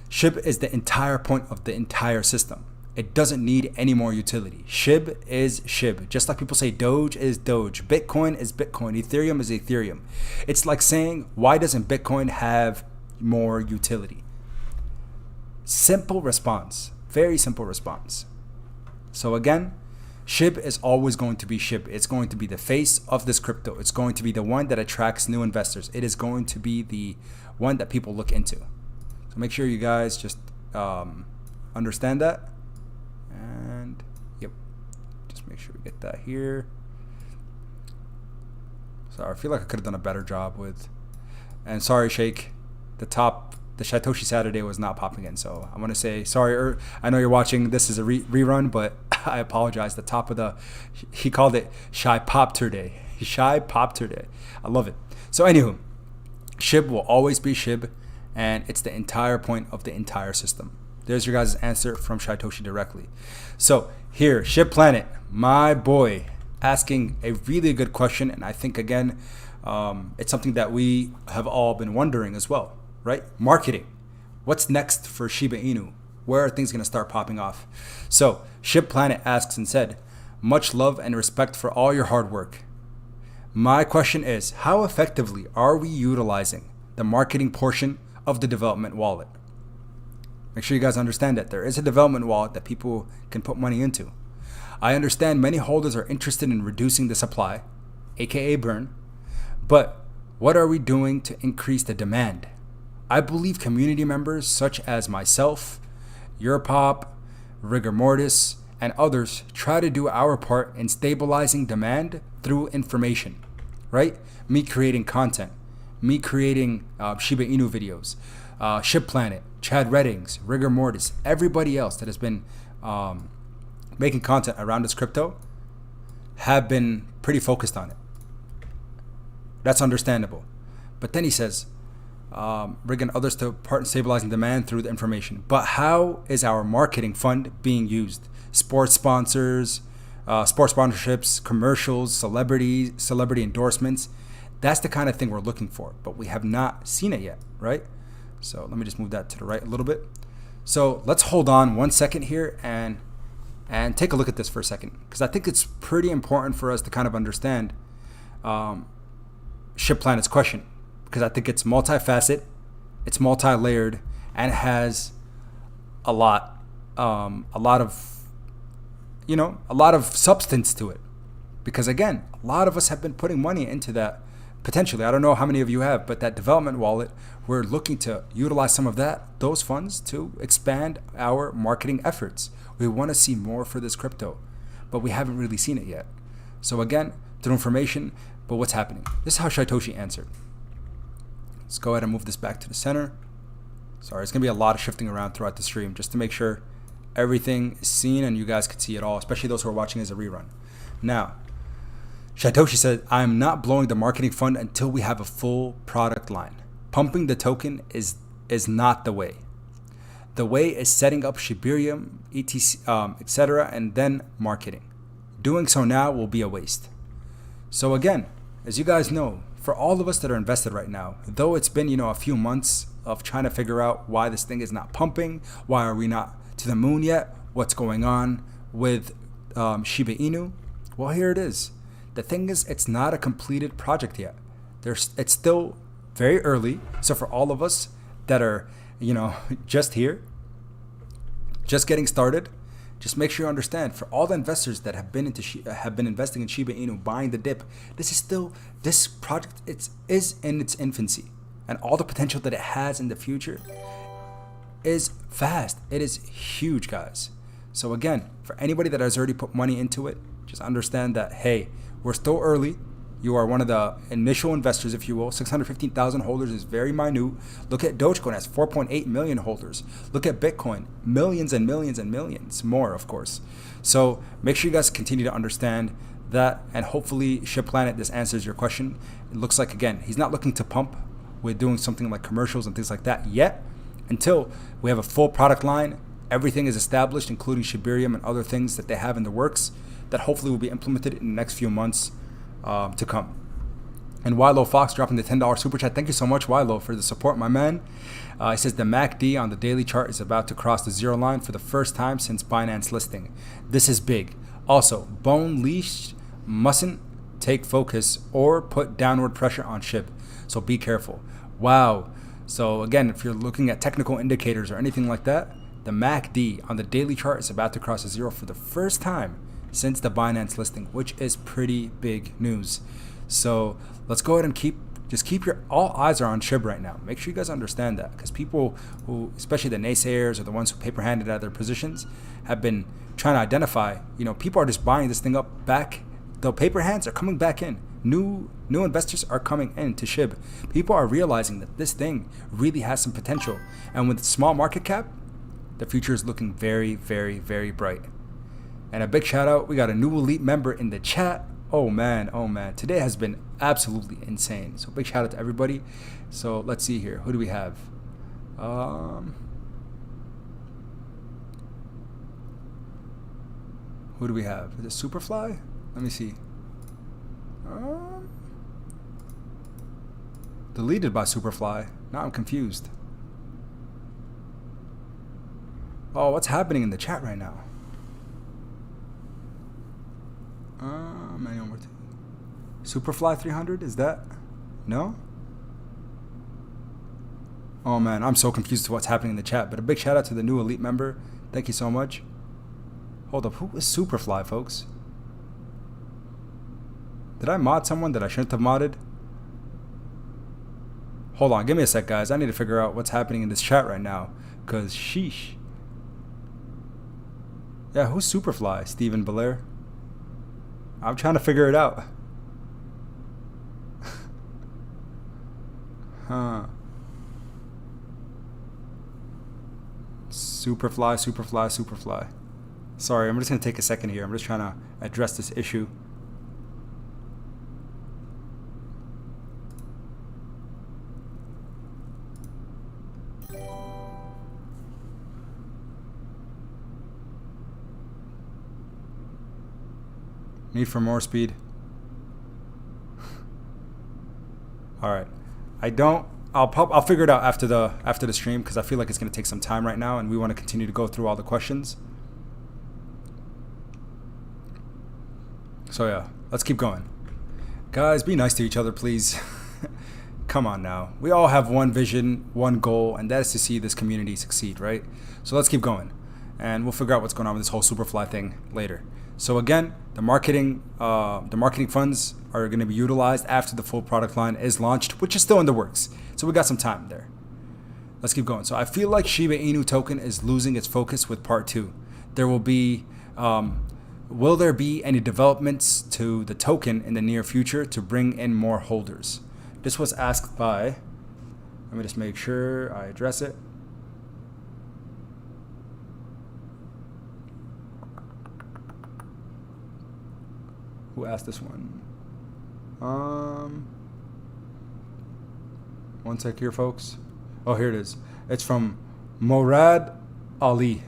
Shib is the entire point of the entire system. It doesn't need any more utility. Shib is Shib. Just like people say Doge is Doge. Bitcoin is Bitcoin. Ethereum is Ethereum. It's like saying, why doesn't Bitcoin have more utility? Simple response. Very simple response. So again, Shib is always going to be Shib. It's going to be the face of this crypto. It's going to be the one that attracts new investors. It is going to be the one that people look into. So make sure you guys just understand that. And yep, just make sure we get that here. Sorry, I feel like I could have done a better job with. And sorry, Shake, the Shytoshi Saturday was not popping in. So I want to say sorry. I know you're watching. This is a rerun, but I apologize. The top of he called it Shy Popter Day. Shy Popter Day. I love it. So anywho, Shib will always be Shib, and it's the entire point of the entire system. There's your guys' answer from Shytoshi directly. So here, Shib Planet, my boy, asking a really good question, and I think again, it's something that we have all been wondering as well, right? Marketing. What's next for Shiba Inu? Where are things going to start popping off? So Shib Planet asks and said, much love and respect for all your hard work. My question is, how effectively are we utilizing the marketing portion of the development wallet? Make sure you guys understand that there is a development wallet that people can put money into. I understand many holders are interested in reducing the supply, aka burn, but what are we doing to increase the demand? I believe community members such as myself, Europop, Rigor Mortis, and others try to do our part in stabilizing demand through information, right? Me creating content, me creating Shiba Inu videos, Shib Planet, Chad Reddings, Rigor Mortis, everybody else that has been making content around this crypto have been pretty focused on it. That's understandable. But then he says, Rig and others to part in stabilizing demand through the information. But how is our marketing fund being used? Sports sponsors, sports sponsorships, commercials, celebrity endorsements. That's the kind of thing we're looking for, but we have not seen it yet, right? So let me just move that to the right a little bit. So let's hold on 1 second here and take a look at this for a second, because I think it's pretty important for us to kind of understand Shib Planet's question, because I think it's multifaceted, it's multi-layered, and has a lot of substance to it. Because again, a lot of us have been putting money into that. Potentially, I don't know how many of you have, but that development wallet, we're looking to utilize some of those funds to expand our marketing efforts. We want to see more for this crypto, but we haven't really seen it yet. So again, through information, but what's happening? This is how Shytoshi answered. Let's go ahead and move this back to the center. Sorry, it's going to be a lot of shifting around throughout the stream just to make sure everything is seen and you guys can see it all, especially those who are watching as a rerun. Now, Shytoshi said, I'm not blowing the marketing fund until we have a full product line. Pumping the token is not the way. The way is setting up Shibarium, etc., etc., and then marketing. Doing so now will be a waste. So again, as you guys know, for all of us that are invested right now, though it's been, a few months of trying to figure out why this thing is not pumping, why are we not to the moon yet, what's going on with Shiba Inu, well, here it is. The thing is, it's not a completed project yet. It's still very early. So for all of us that are, just here, just getting started, just make sure you understand. For all the investors that have been investing in Shiba Inu, buying the dip, this project is in its infancy, and all the potential that it has in the future is vast. It is huge, guys. So again, for anybody that has already put money into it, just understand that, hey, we're still early. You are one of the initial investors, if you will. 615,000 holders is very minute. Look at Dogecoin, has 4.8 million holders. Look at Bitcoin, millions and millions and millions more, of course. So make sure you guys continue to understand that, and hopefully Shib Planet, this answers your question. It looks like, again, he's not looking to pump with doing something like commercials and things like that yet, until we have a full product line. Everything is established, including Shibarium and other things that they have in the works that hopefully will be implemented in the next few months to come. And Wilo Fox dropping the $10 super chat. Thank you so much, Wilo, for the support, my man. He says the MACD on the daily chart is about to cross the zero line for the first time since Binance listing. This is big. Also, bone leash mustn't take focus or put downward pressure on Shib, so be careful. Wow. So again, if you're looking at technical indicators or anything like that, the MACD on the daily chart is about to cross a zero for the first time since the Binance listing, which is pretty big news. So let's go ahead and keep your all eyes are on Shib right now. Make sure you guys understand that, because people who, especially the naysayers or the ones who paper handed out their positions, have been trying to identify, people are just buying this thing up back. The paper hands are coming back in. New investors are coming into Shib. People are realizing that this thing really has some potential, and with small market cap, the future is looking very, very, very bright. And a big shout out, we got a new elite member in the chat. Oh man, today has been absolutely insane. So big shout out to everybody. So let's see here, who do we have? Who do we have? Is it Superfly? Let me see. Deleted by Superfly. Now I'm confused. Oh, what's happening in the chat right now? Manual Morty. Superfly 300, is that? No? Oh man, I'm so confused to what's happening in the chat, but a big shout out to the new elite member. Thank you so much. Hold up, who is Superfly, folks? Did I mod someone that I shouldn't have modded? Hold on, give me a sec, guys. I need to figure out what's happening in this chat right now, because sheesh. Yeah, who's Superfly? Stephen Belair? I'm trying to figure it out. Huh. Superfly. Sorry, I'm just going to take a second here. I'm just trying to address this issue. Need for more speed. All right. I'll figure it out after the stream, because I feel like it's going to take some time right now, and we want to continue to go through all the questions. So yeah, let's keep going. Guys, be nice to each other, please. Come on now. We all have one vision, one goal, and that is to see this community succeed, right? So let's keep going, and we'll figure out what's going on with this whole Superfly thing later. So again, the marketing funds are going to be utilized after the full product line is launched, which is still in the works. So we got some time there. Let's keep going. So I feel like Shiba Inu token is losing its focus with part 2. There will be, will there be any developments to the token in the near future to bring in more holders? This was asked by, let me just make sure I address it. Who asked this one? One sec here, folks. Oh, here it is. It's from Morad Ali.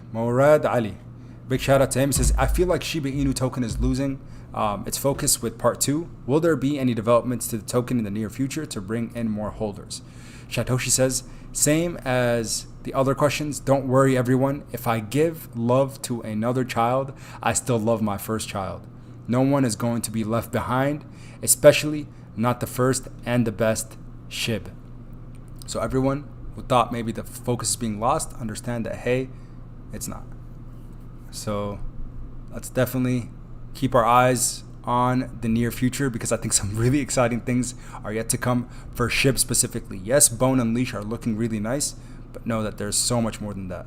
Big shout out to him. He says, I feel like Shiba Inu token is losing its focus with part 2. Will there be any developments to the token in the near future to bring in more holders? Shytoshi says, same as the other questions. Don't worry, everyone. If I give love to another child, I still love my first child. No one is going to be left behind, especially not the first and the best Shib. So everyone who thought maybe the focus is being lost, understand that, hey, it's not. So let's definitely keep our eyes on the near future, because I think some really exciting things are yet to come for Shib specifically. Yes, Bone and Leash are looking really nice, but know that there's so much more than that.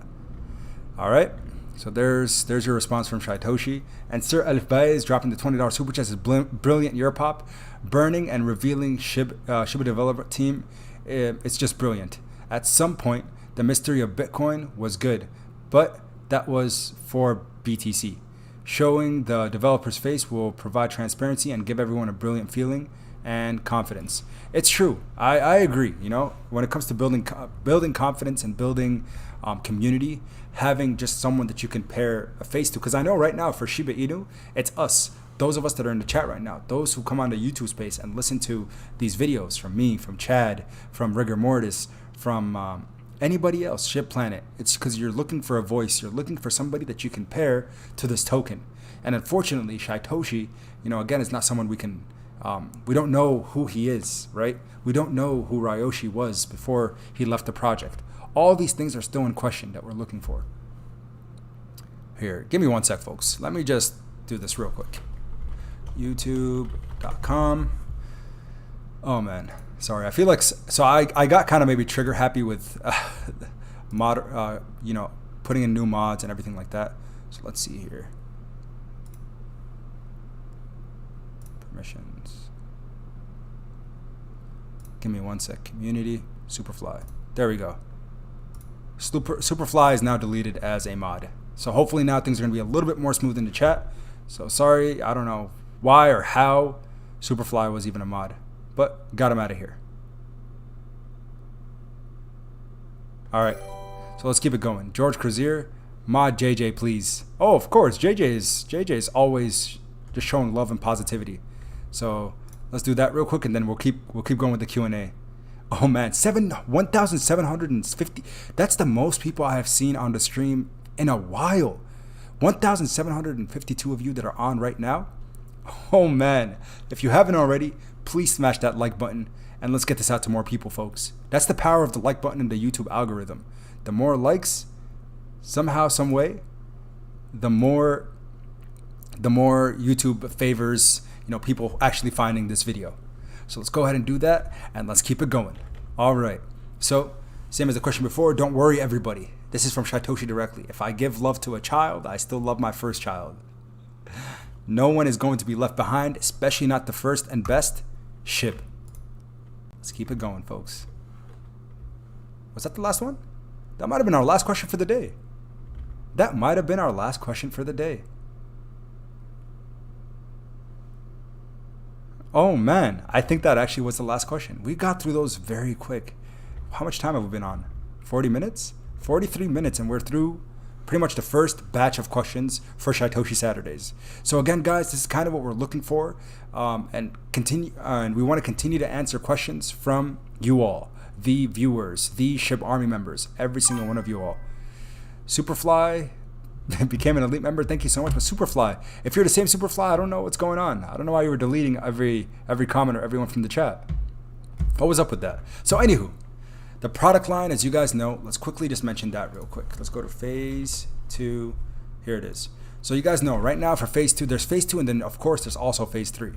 All right. So there's your response from Shytoshi. And Sir Alif Bay is dropping the $20 super chat. Says brilliant Europop, burning and revealing Shiba developer team. It's just brilliant. At some point, the mystery of Bitcoin was good, but that was for BTC. Showing the developer's face will provide transparency and give everyone a brilliant feeling and confidence. It's true. I agree. You know, when it comes to building confidence and building community, having just someone that you can pair a face to. Because I know right now for Shiba Inu, it's us. Those of us that are in the chat right now, those who come on the YouTube space and listen to these videos from me, from Chad, from Rigor Mortis, from anybody else, Shib Planet. It's because you're looking for a voice. You're looking for somebody that you can pair to this token. And unfortunately, Shytoshi, you know, again, is not someone we can, we don't know who he is, right? We don't know who Ryoshi was before he left the project. All these things are still in question that we're looking for. Here, give me one sec, folks. Let me just do this real quick. YouTube.com. Oh man, sorry. I feel like I got kind of maybe trigger happy with you know, putting in new mods and everything like that. So let's see here. Permissions. Give me one sec. Community, Superfly. There we go. Superfly is now deleted as a mod. So hopefully now things are going to be a little bit more smooth in the chat. So sorry, I don't know why or how Superfly was even a mod, but got him out of here. All right, so let's keep it going. George Crozier, mod JJ, please. Oh, of course, JJ is always just showing love and positivity. So let's do that real quick, and then we'll keep going with the Q&A. Oh man, 1,750. That's the most people I have seen on the stream in a while. 1,752 of you that are on right now. Oh man, if you haven't already, please smash that like button and let's get this out to more people, folks. That's the power of the like button in the YouTube algorithm. The more likes, somehow, some way, the more YouTube favors, you know, people actually finding this video. So let's go ahead and do that and let's keep it going. All right. So same as the question before, don't worry everybody. This is from Shytoshi directly. If I give love to a child, I still love my first child. No one is going to be left behind, especially not the first and best. Shib. Let's keep it going, folks. Was that the last one? That might have been our last question for the day. That might have been our last question for the day. Oh man, I think that actually was the last question. We got through those very quick. How much time have we been on? 40 minutes? 43 minutes, and we're through pretty much the first batch of questions for Shytoshi Saturdays. So again, guys, this is kind of what we're looking for, and we want to continue to answer questions from you all, the viewers, the SHIBARMY members, every single one of you all. Superfly became an elite member. Thank you so much. But Superfly, if you're the same Superfly, I don't know what's going on. I don't know why you were deleting every comment or everyone from the chat. What was up with that? So anywho, the product line, as you guys know, let's quickly just mention that real quick. Let's go to phase 2. Here it is. So you guys know right now for phase 2, there's phase 2, and then of course there's also phase 3.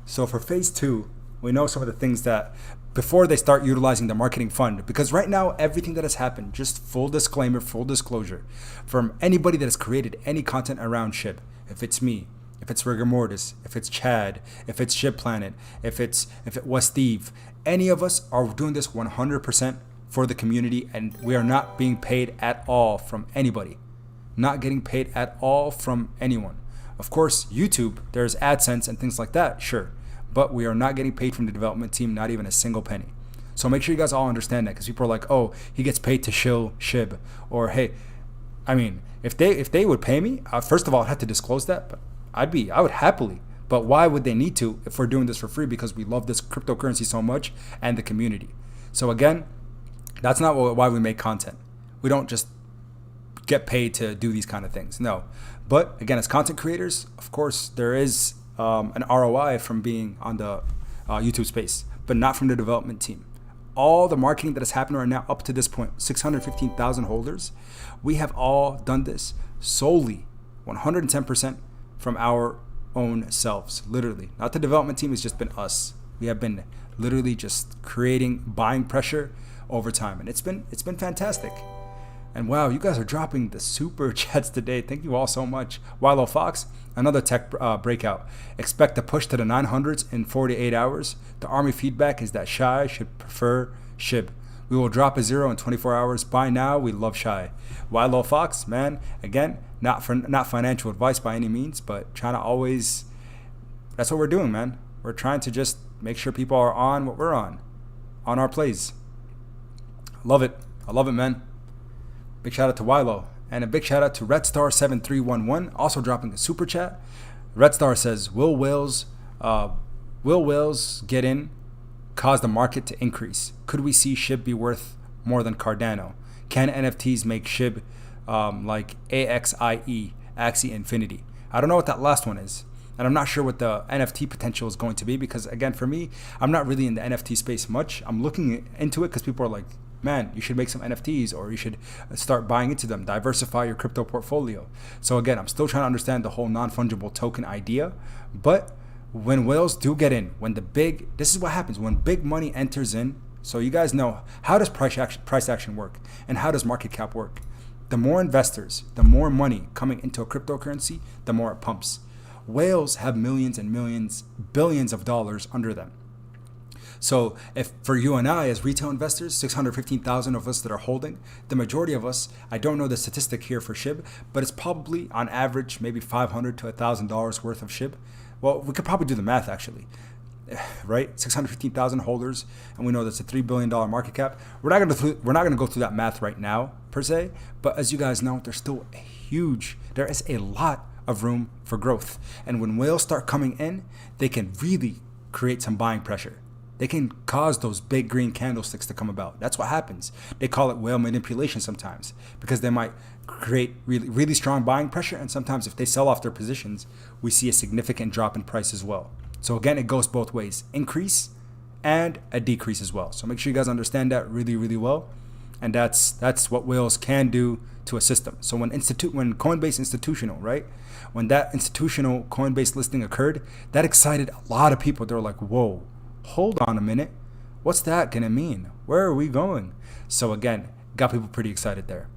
So for phase 2, we know some of the things that before they start utilizing the marketing fund, because right now everything that has happened, just full disclaimer, full disclosure, from anybody that has created any content around Shib, if it's me, if it's Rigor Mortis, if it's Chad, if it's Shib Planet, if it was Steve, any of us are doing this 100% for the community, and we are not being paid at all from anybody. Not getting paid at all from anyone. Of course, YouTube, there's AdSense and things like that, sure. But we are not getting paid from the development team, not even a single penny. So make sure you guys all understand that, because people are like, oh, he gets paid to shill Shib. Or hey, I mean, if they would pay me, first of all, I'd have to disclose that, but I would happily. But why would they need to if we're doing this for free? Because we love this cryptocurrency so much and the community. So again, that's not why we make content. We don't just get paid to do these kind of things. No. But again, as content creators, of course, there is an ROI from being on the YouTube space, but not from the development team. All the marketing that has happened right now up to this point, 615,000 holders, we have all done this solely 110% from our own selves, literally. Not the development team, it's just been us. We have been literally just creating buying pressure over time, and it's been fantastic. And wow, you guys are dropping the super chats today. Thank you all so much. Wilo Fox, another tech breakout. Expect a push to the 900s in 48 hours. The army feedback is that Shy should prefer Shib. We will drop a zero in 24 hours. Buy now. We love Shy. Wilo Fox, man. Again, not financial advice by any means, but trying to always. That's what we're doing, man. We're trying to just make sure people are on what we're on our plays. Love it. I love it, man. Big shout out to Wilo. And a big shout out to RedStar7311, also dropping a super chat. RedStar says, Will Wales get in, cause the market to increase? Could we see Shib be worth more than Cardano? Can NFTs make Shib like AXIE, Axie Infinity? I don't know what that last one is. And I'm not sure what the NFT potential is going to be because, again, for me, I'm not really in the NFT space much. I'm looking into it because people are like, man, you should make some NFTs or you should start buying into them, diversify your crypto portfolio. So again, I'm still trying to understand the whole non-fungible token idea. But when whales do get in, this is what happens when big money enters in. So you guys know, how does price action work and how does market cap work? The more investors, the more money coming into a cryptocurrency, the more it pumps. Whales have millions and millions, billions of dollars under them. So if for you and I as retail investors, 615,000 of us that are holding, the majority of us, I don't know the statistic here for Shib, but it's probably on average maybe $500 to $1,000 worth of Shib. Well, we could probably do the math actually, right? 615,000 holders, and we know that's a $3 billion market cap. We're not going to go through that math right now per se, but as you guys know, there is a lot of room for growth. And when whales start coming in, they can really create some buying pressure. They can cause those big green candlesticks to come about. That's what happens. They call it whale manipulation sometimes because they might create really, really strong buying pressure. And sometimes if they sell off their positions, we see a significant drop in price as well. So again, it goes both ways, increase and a decrease as well. So make sure you guys understand that really, really well. And that's what whales can do to a system. So when Coinbase institutional, right? When that institutional Coinbase listing occurred, that excited a lot of people. They're like, whoa, hold on a minute. What's that gonna mean? Where are we going? So again, got people pretty excited there.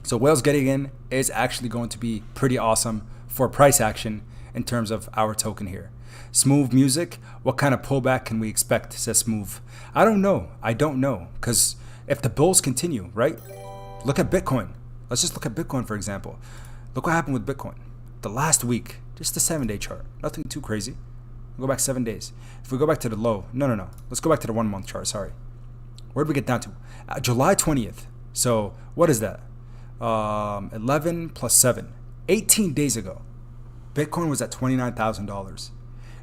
So whales getting in is actually going to be pretty awesome for price action in terms of our token here. Smooth music, what kind of pullback can we expect, says Smooth? I don't know, because if the bulls continue, right? Look at Bitcoin. Let's just look at Bitcoin, for example. Look what happened with Bitcoin. The last week, just the 7-day chart, nothing too crazy. We'll go back 7 days. If we go back to the low, no. Let's go back to the 1 month chart, sorry. Where did we get down to? July 20th. So what is that? 11 plus 7. 18 days ago, Bitcoin was at $29,000.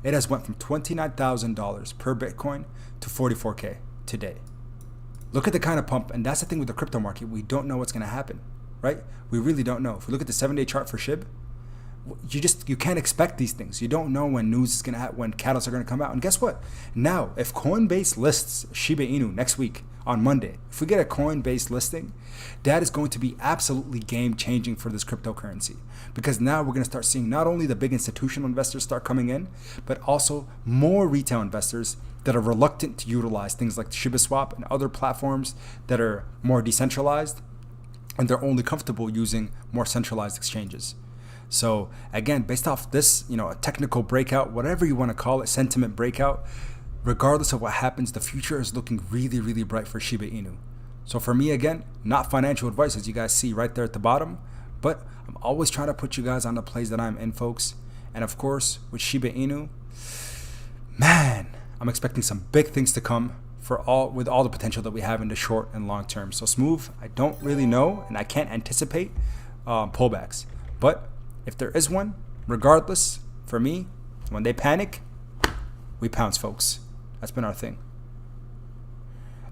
It has went from $29,000 per Bitcoin to 44K today. Look at the kind of pump, and that's the thing with the crypto market. We don't know what's going to happen, right? We really don't know. If we look at the 7-day chart for Shib, you can't expect these things. You don't know when news is going to happen, when catalysts are going to come out. And guess what? Now, if Coinbase lists Shiba Inu next week on Monday, if we get a Coinbase listing, that is going to be absolutely game changing for this cryptocurrency. Because now we're going to start seeing not only the big institutional investors start coming in, but also more retail investors that are reluctant to utilize things like ShibaSwap and other platforms that are more decentralized, and they're only comfortable using more centralized exchanges. So again, based off this, a technical breakout, whatever you want to call it, sentiment breakout, regardless of what happens, the future is looking really, really bright for Shiba Inu. So for me, again, not financial advice, as you guys see right there at the bottom, but I'm always trying to put you guys on the plays that I'm in, folks. And of course, with Shiba Inu, man, I'm expecting some big things to come with all the potential that we have in the short and long term. So Smooth, I don't really know, and I can't anticipate pullbacks. But if there is one, regardless, for me, when they panic, we pounce, folks. That's been our thing.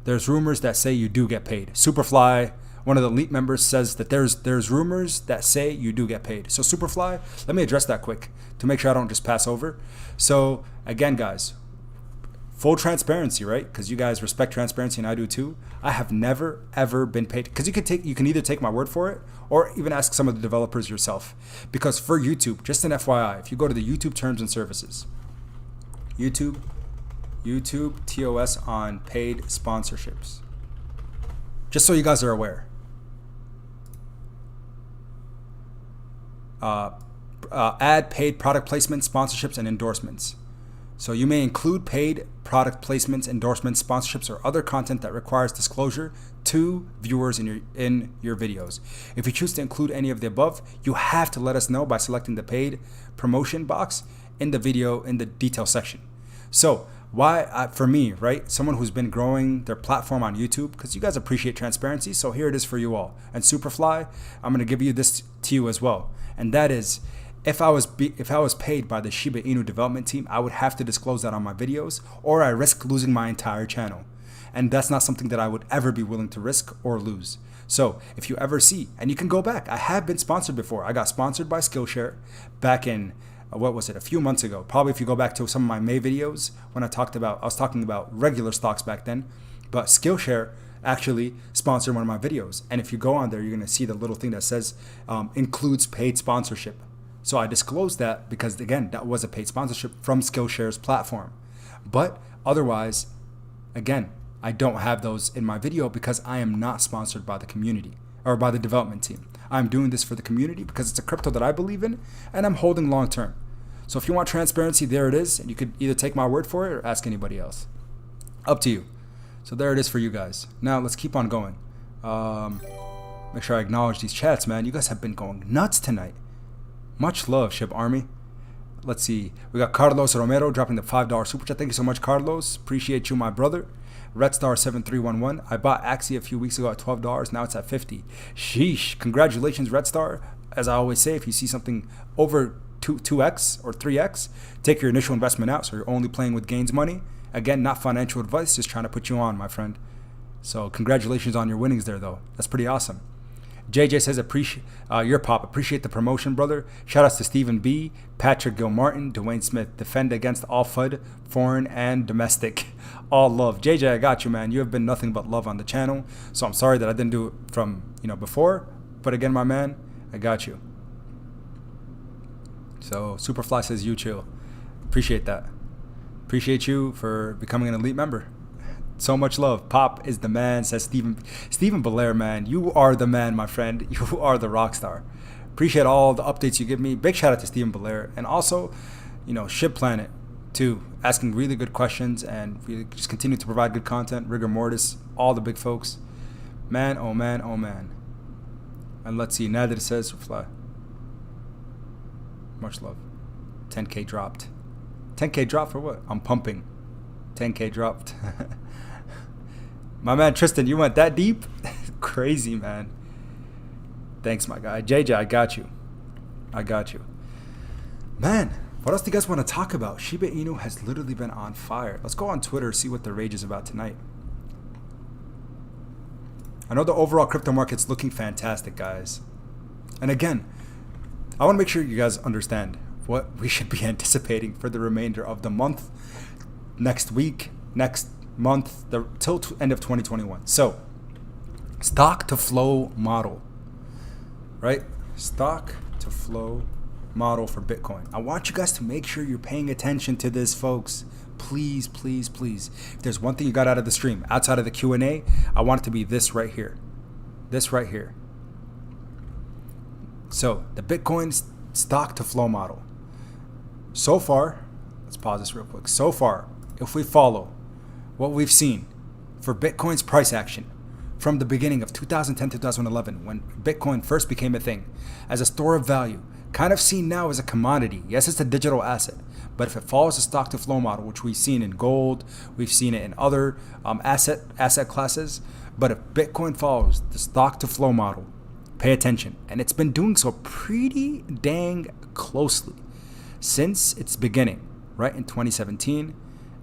There's rumors that say you do get paid. Superfly, one of the elite members, says that there's rumors that say you do get paid. So Superfly, let me address that quick to make sure I don't just pass over. So again, guys, full transparency, right? Because you guys respect transparency and I do too. I have never ever been paid, because you can either take my word for it or even ask some of the developers yourself. Because for YouTube, just an FYI, if you go to the YouTube terms and services, YouTube TOS on paid sponsorships, just so you guys are aware, add paid product placements, sponsorships, and endorsements. So you may include paid product placements, endorsements, sponsorships, or other content that requires disclosure to viewers in your videos. If you choose to include any of the above, you have to let us know by selecting the paid promotion box in the video in the detail section. So for me, right, someone who's been growing their platform on YouTube, because you guys appreciate transparency, so here it is for you all. And Superfly, I'm going to give you this to you as well. And that is, if I was paid by the Shiba Inu development team, I would have to disclose that on my videos, or I risk losing my entire channel. And that's not something that I would ever be willing to risk or lose. So if you ever see, and you can go back, I have been sponsored before. I got sponsored by Skillshare back in, a few months ago. Probably if you go back to some of my May videos when I was talking about regular stocks back then. But Skillshare actually sponsored one of my videos. And if you go on there, you're going to see the little thing that says includes paid sponsorship. So I disclosed that because, again, that was a paid sponsorship from Skillshare's platform. But otherwise, again, I don't have those in my video because I am not sponsored by the community or by the development team. I'm doing this for the community because it's a crypto that I believe in and I'm holding long term. So if you want transparency, there it is. And you could either take my word for it or ask anybody else. Up to you. So there it is for you guys. Now let's keep on going. Make sure I acknowledge these chats, man. You guys have been going nuts tonight. Much love, Shib Army. Let's see. We got Carlos Romero dropping the $5 super chat. Thank you so much, Carlos. Appreciate you, my brother. RedStar7311. I bought Axie a few weeks ago at $12. Now it's at $50. Sheesh. Congratulations, RedStar. As I always say, if you see something over 2x or 3x, take your initial investment out so you're only playing with gains money. Again, not financial advice, just trying to put you on, my friend. So congratulations on your winnings there, though. That's pretty awesome. JJ says, appreciate your pop. Appreciate the promotion, brother. Shout outs to Stephen B, Patrick Gilmartin, Dwayne Smith. Defend against all FUD, foreign and domestic. All love. JJ, I got you, man. You have been nothing but love on the channel. So I'm sorry that I didn't do it from, before. But again, my man, I got you. So Superfly says, you chill. Appreciate that. Appreciate you for becoming an elite member. So much love. Pop is the man, says Stephen Belair, man. You are the man, my friend. You are the rock star. Appreciate all the updates you give me. Big shout out to Stephen Belair. And also, Shib Planet, too. Asking really good questions and really just continue to provide good content. Rigor Mortis, all the big folks. Man, oh man, oh man. And let's see. Nadir says, Fly. Much love. 10K dropped. 10K dropped for what? I'm pumping. 10K dropped. My man Tristan, you went that deep? Crazy, man. Thanks, my guy. JJ, I got you. I got you. Man, what else do you guys want to talk about? Shiba Inu has literally been on fire. Let's go on Twitter, see what the rage is about tonight. I know the overall crypto market's looking fantastic, guys. And again, I want to make sure you guys understand what we should be anticipating for the remainder of the month, next week, next month, till end of 2021. So, stock to flow model, right? Stock to flow model for Bitcoin. I want you guys to make sure you're paying attention to this, folks. Please, please, please. If there's one thing you got out of the stream, outside of the Q&A, I want it to be this right here. This right here. So, the Bitcoin stock to flow model. So far, let's pause this real quick. So far, if we follow what we've seen for Bitcoin's price action from the beginning of 2010, 2011, when Bitcoin first became a thing, as a store of value, kind of seen now as a commodity. Yes, it's a digital asset, but if it follows the stock to flow model, which we've seen in gold, we've seen it in other asset classes, but if Bitcoin follows the stock to flow model, pay attention. And it's been doing so pretty dang closely since its beginning, right? In 2017,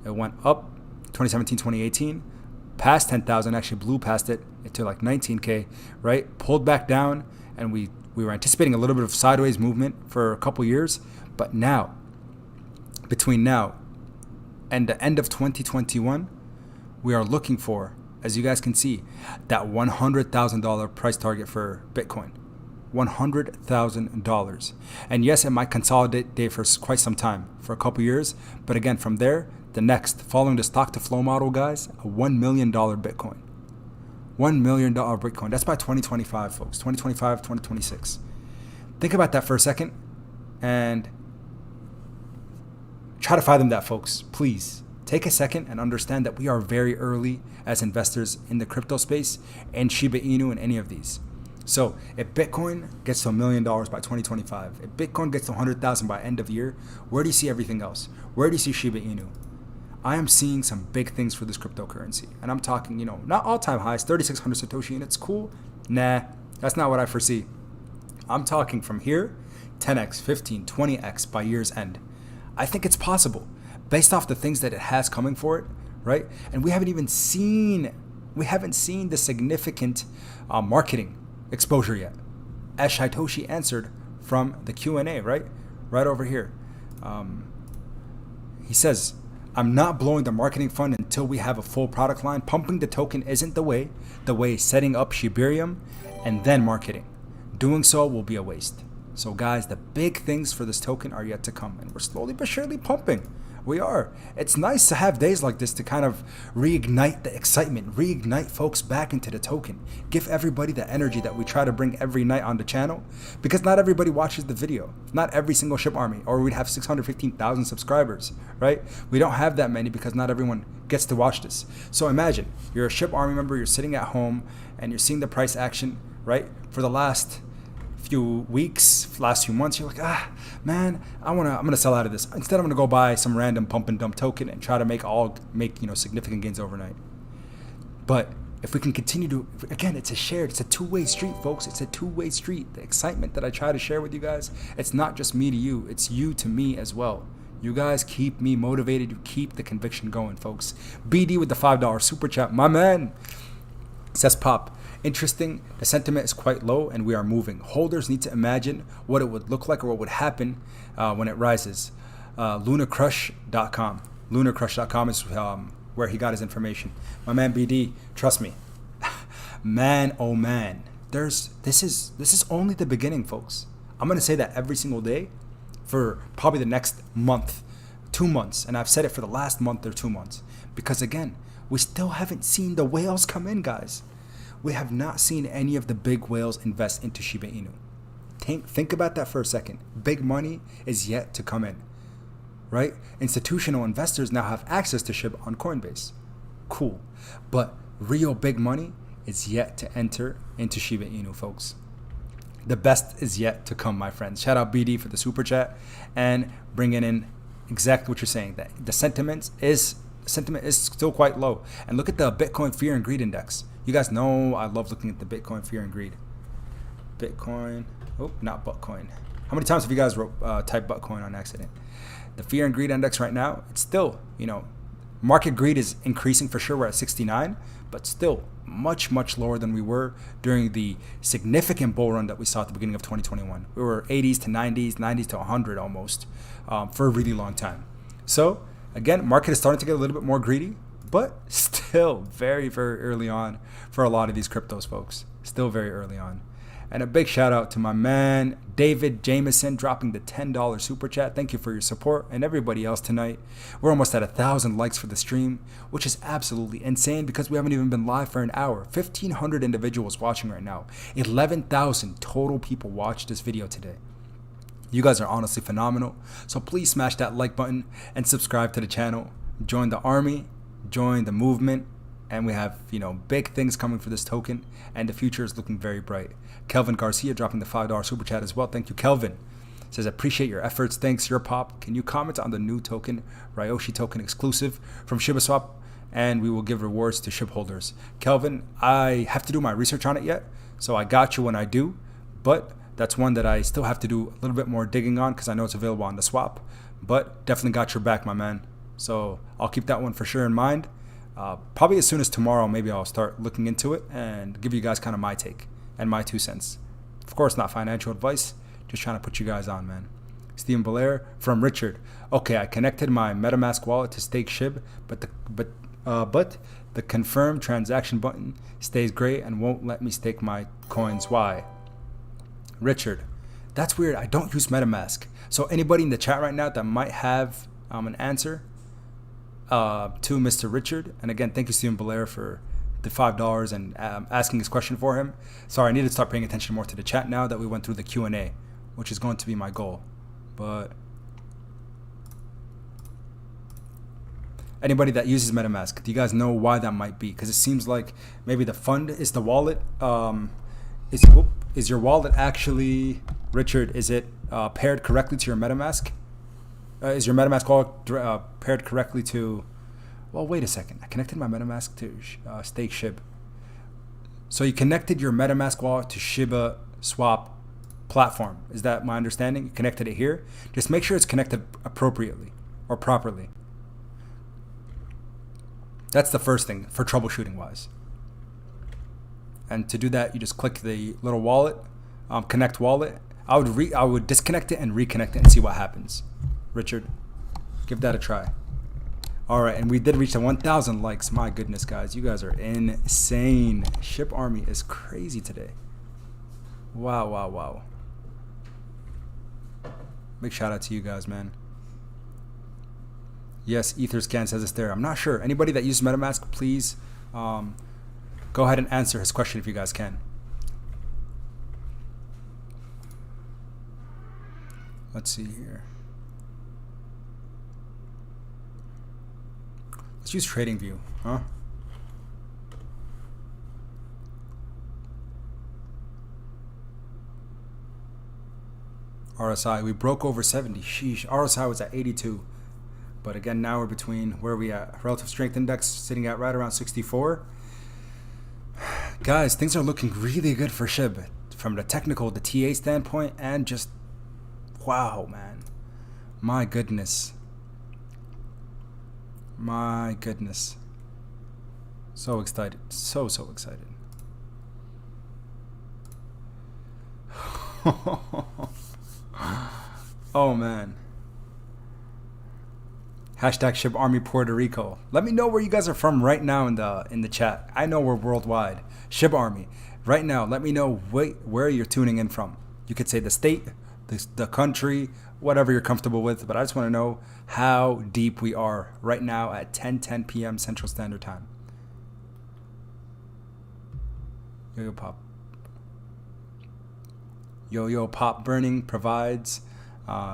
it went up, 2017, 2018, past 10,000, actually blew past it to like 19K, right? Pulled back down, and we were anticipating a little bit of sideways movement for a couple years, but now, between now and the end of 2021, we are looking for, as you guys can see, that $100,000 price target for Bitcoin. $100,000. And yes, it might consolidate for quite some time, for a couple years, but again, from there, the next, following the stock to flow model, guys, a $1 million Bitcoin. $1 million Bitcoin. That's by 2025, folks. 2025, 2026. Think about that for a second and try to fathom that, folks. Please take a second and understand that we are very early as investors in the crypto space and Shiba Inu and any of these. So if Bitcoin gets to $1 million by 2025, if Bitcoin gets to 100,000 by end of year, where do you see everything else? Where do you see Shiba Inu? I am seeing some big things for this cryptocurrency. And I'm talking, not all-time highs, 3,600 Satoshi, and it's cool. Nah, that's not what I foresee. I'm talking from here, 10x, 15, 20x by year's end. I think it's possible based off the things that it has coming for it, right? And we haven't seen the significant marketing exposure yet. As Shytoshi answered from the Q&A, right over here. He says, I'm not blowing the marketing fund until we have a full product line. Pumping the token isn't the way. The way is setting up Shibarium and then marketing. Doing so will be a waste. So guys, the big things for this token are yet to come, and we're slowly but surely pumping. We are. It's nice to have days like this to kind of reignite the excitement, reignite folks back into the token, give everybody the energy that we try to bring every night on the channel, because not everybody watches the video. Not every single SHIBARMY, or we'd have 615,000 subscribers, right? We don't have that many because not everyone gets to watch this. So imagine you're a SHIBARMY member, you're sitting at home and you're seeing the price action, right? For the last few weeks, last few months, you're like, man, I'm gonna sell out of this. Instead, I'm gonna go buy some random pump and dump token and try to make significant gains overnight. But if we can continue to, again, it's a two-way street, folks. It's a two-way street. The excitement that I try to share with you guys, it's not just me to you, it's you to me as well. You guys keep me motivated. You keep the conviction going, folks. BD with the $5 super chat, my man. Says Pop. Interesting, the sentiment is quite low and we are moving. Holders need to imagine what it would look like or what would happen when it rises. Lunacrush.com. Lunacrush.com is where he got his information. My man BD, trust me. Man, oh man. This is only the beginning, folks. I'm going to say that every single day for probably the next month, 2 months. And I've said it for the last month or 2 months. Because again, we still haven't seen the whales come in, guys. We have not seen any of the big whales invest into Shiba Inu. Think about that for a second. Big money is yet to come in, right? Institutional investors now have access to Shib on Coinbase. Cool. But real big money is yet to enter into Shiba Inu, folks. The best is yet to come, my friends. Shout out BD for the super chat and bringing in exactly what you're saying. That the sentiment is still quite low. And look at the Bitcoin Fear and Greed Index. You guys know I love looking at the Bitcoin Fear and Greed. Bitcoin, not Buttcoin. How many times have you guys typed Buttcoin on accident? The Fear and Greed Index right now, it's still, market greed is increasing for sure. We're at 69, but still much, much lower than we were during the significant bull run that we saw at the beginning of 2021. We were 80s to 90s to 100 almost for a really long time. So again, market is starting to get a little bit more greedy, but still very, very early on for a lot of these cryptos, folks. Still very early on. And a big shout out to my man, David Jameson, dropping the $10 super chat. Thank you for your support, and everybody else tonight. We're almost at 1,000 likes for the stream, which is absolutely insane because we haven't even been live for an hour. 1,500 individuals watching right now. 11,000 total people watched this video today. You guys are honestly phenomenal. So please smash that like button and subscribe to the channel. Join the army. Join the movement, and we have big things coming for this token, and the future is looking very bright. Kelvin Garcia dropping the $5 super chat as well. Thank you, Kelvin. Says, appreciate your efforts. Thanks, your pop. Can you comment on the new token, Ryoshi token exclusive from ShibaSwap, and we will give rewards to SHIB holders. Kelvin, I have to do my research on it yet, so I got you when I do, but that's one that I still have to do a little bit more digging on because I know it's available on the swap, but definitely got your back, my man. So I'll keep that one for sure in mind. Probably as soon as tomorrow, maybe I'll start looking into it and give you guys kind of my take and my 2 cents. Of course, not financial advice, just trying to put you guys on, man. Stephen Belair from Richard. Okay, I connected my MetaMask wallet to stake SHIB, but the confirm transaction button stays gray and won't let me stake my coins. Why? Richard, that's weird. I don't use MetaMask. So anybody in the chat right now that might have an answer to Mr. Richard, and again, thank you, Stephen Belair, for the $5 and asking his question for him. Sorry, I need to start paying attention more to the chat now that we went through the Q&A. which is going to be my goal. But anybody that uses MetaMask, do you guys know why that might be? Because it seems like maybe the fund is the wallet. Is your wallet actually, Richard, is it paired correctly to your MetaMask? Is your MetaMask wallet paired correctly to, well, wait a second. I connected my MetaMask to stake Shib. So you connected your MetaMask wallet to Shiba Swap platform. Is that my understanding? You connected it here. Just make sure it's connected appropriately or properly. That's the first thing for troubleshooting wise. And to do that, you just click the little wallet, connect wallet. I would disconnect it and reconnect it and see what happens. Richard, give that a try. All right, and we did reach the 1,000 likes. My goodness, guys, you guys are insane. SHIBARMY is crazy today. Wow, wow, wow. Big shout out to you guys, man. Yes, Etherscan says it's there. I'm not sure. Anybody that uses MetaMask, please go ahead and answer his question if you guys can. Let's see here. Let's use TradingView, huh? RSI, we broke over 70. Sheesh, RSI was at 82. But again, now we're between, where are we at? Relative strength index sitting at right around 64. Guys, things are looking really good for SHIB from the technical, the TA standpoint, and just, wow, man. My goodness. My goodness. So excited. So excited. Oh, man. Hashtag SHIBARMY Puerto Rico. Let me know where you guys are from right now in the chat. I know we're worldwide. SHIBARMY. Right now, let me know where you're tuning in from. You could say the state, the country, whatever you're comfortable with. But I just want to know how deep we are right now at 10:10 p.m. Central Standard Time. Yo-Yo Pop. Yo-Yo Pop burning provides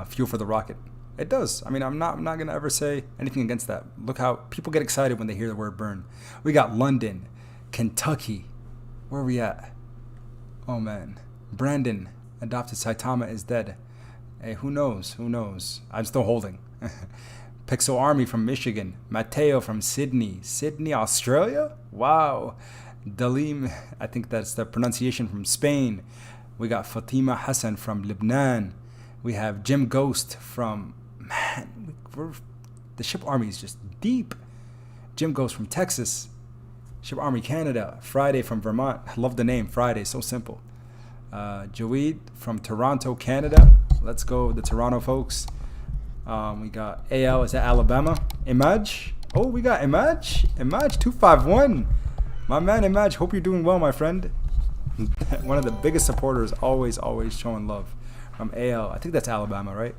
fuel for the rocket. It does. I mean, I'm not gonna ever say anything against that. Look how people get excited when they hear the word burn. We got London, Kentucky. Where are we at? Oh man, Brandon, adopted Saitama is dead. Hey, who knows? Who knows? I'm still holding. Pixel Army from Michigan. Mateo from Sydney, Australia. Wow. Dalim, I think that's the pronunciation, from Spain. We got Fatima Hassan from Lebanon. We have Jim Ghost from, man, the SHIBARMY is just deep. Jim Ghost from Texas. SHIBARMY Canada. Friday from Vermont. I love the name, Friday, so simple. Joeed from Toronto, Canada. Let's go, the Toronto folks. We got AL, is that Alabama? Imaj. Oh, we got Imaj. Imaj 251. My man Imaj, hope you're doing well, my friend. One of the biggest supporters, always showing love. From AL, I think that's Alabama, right?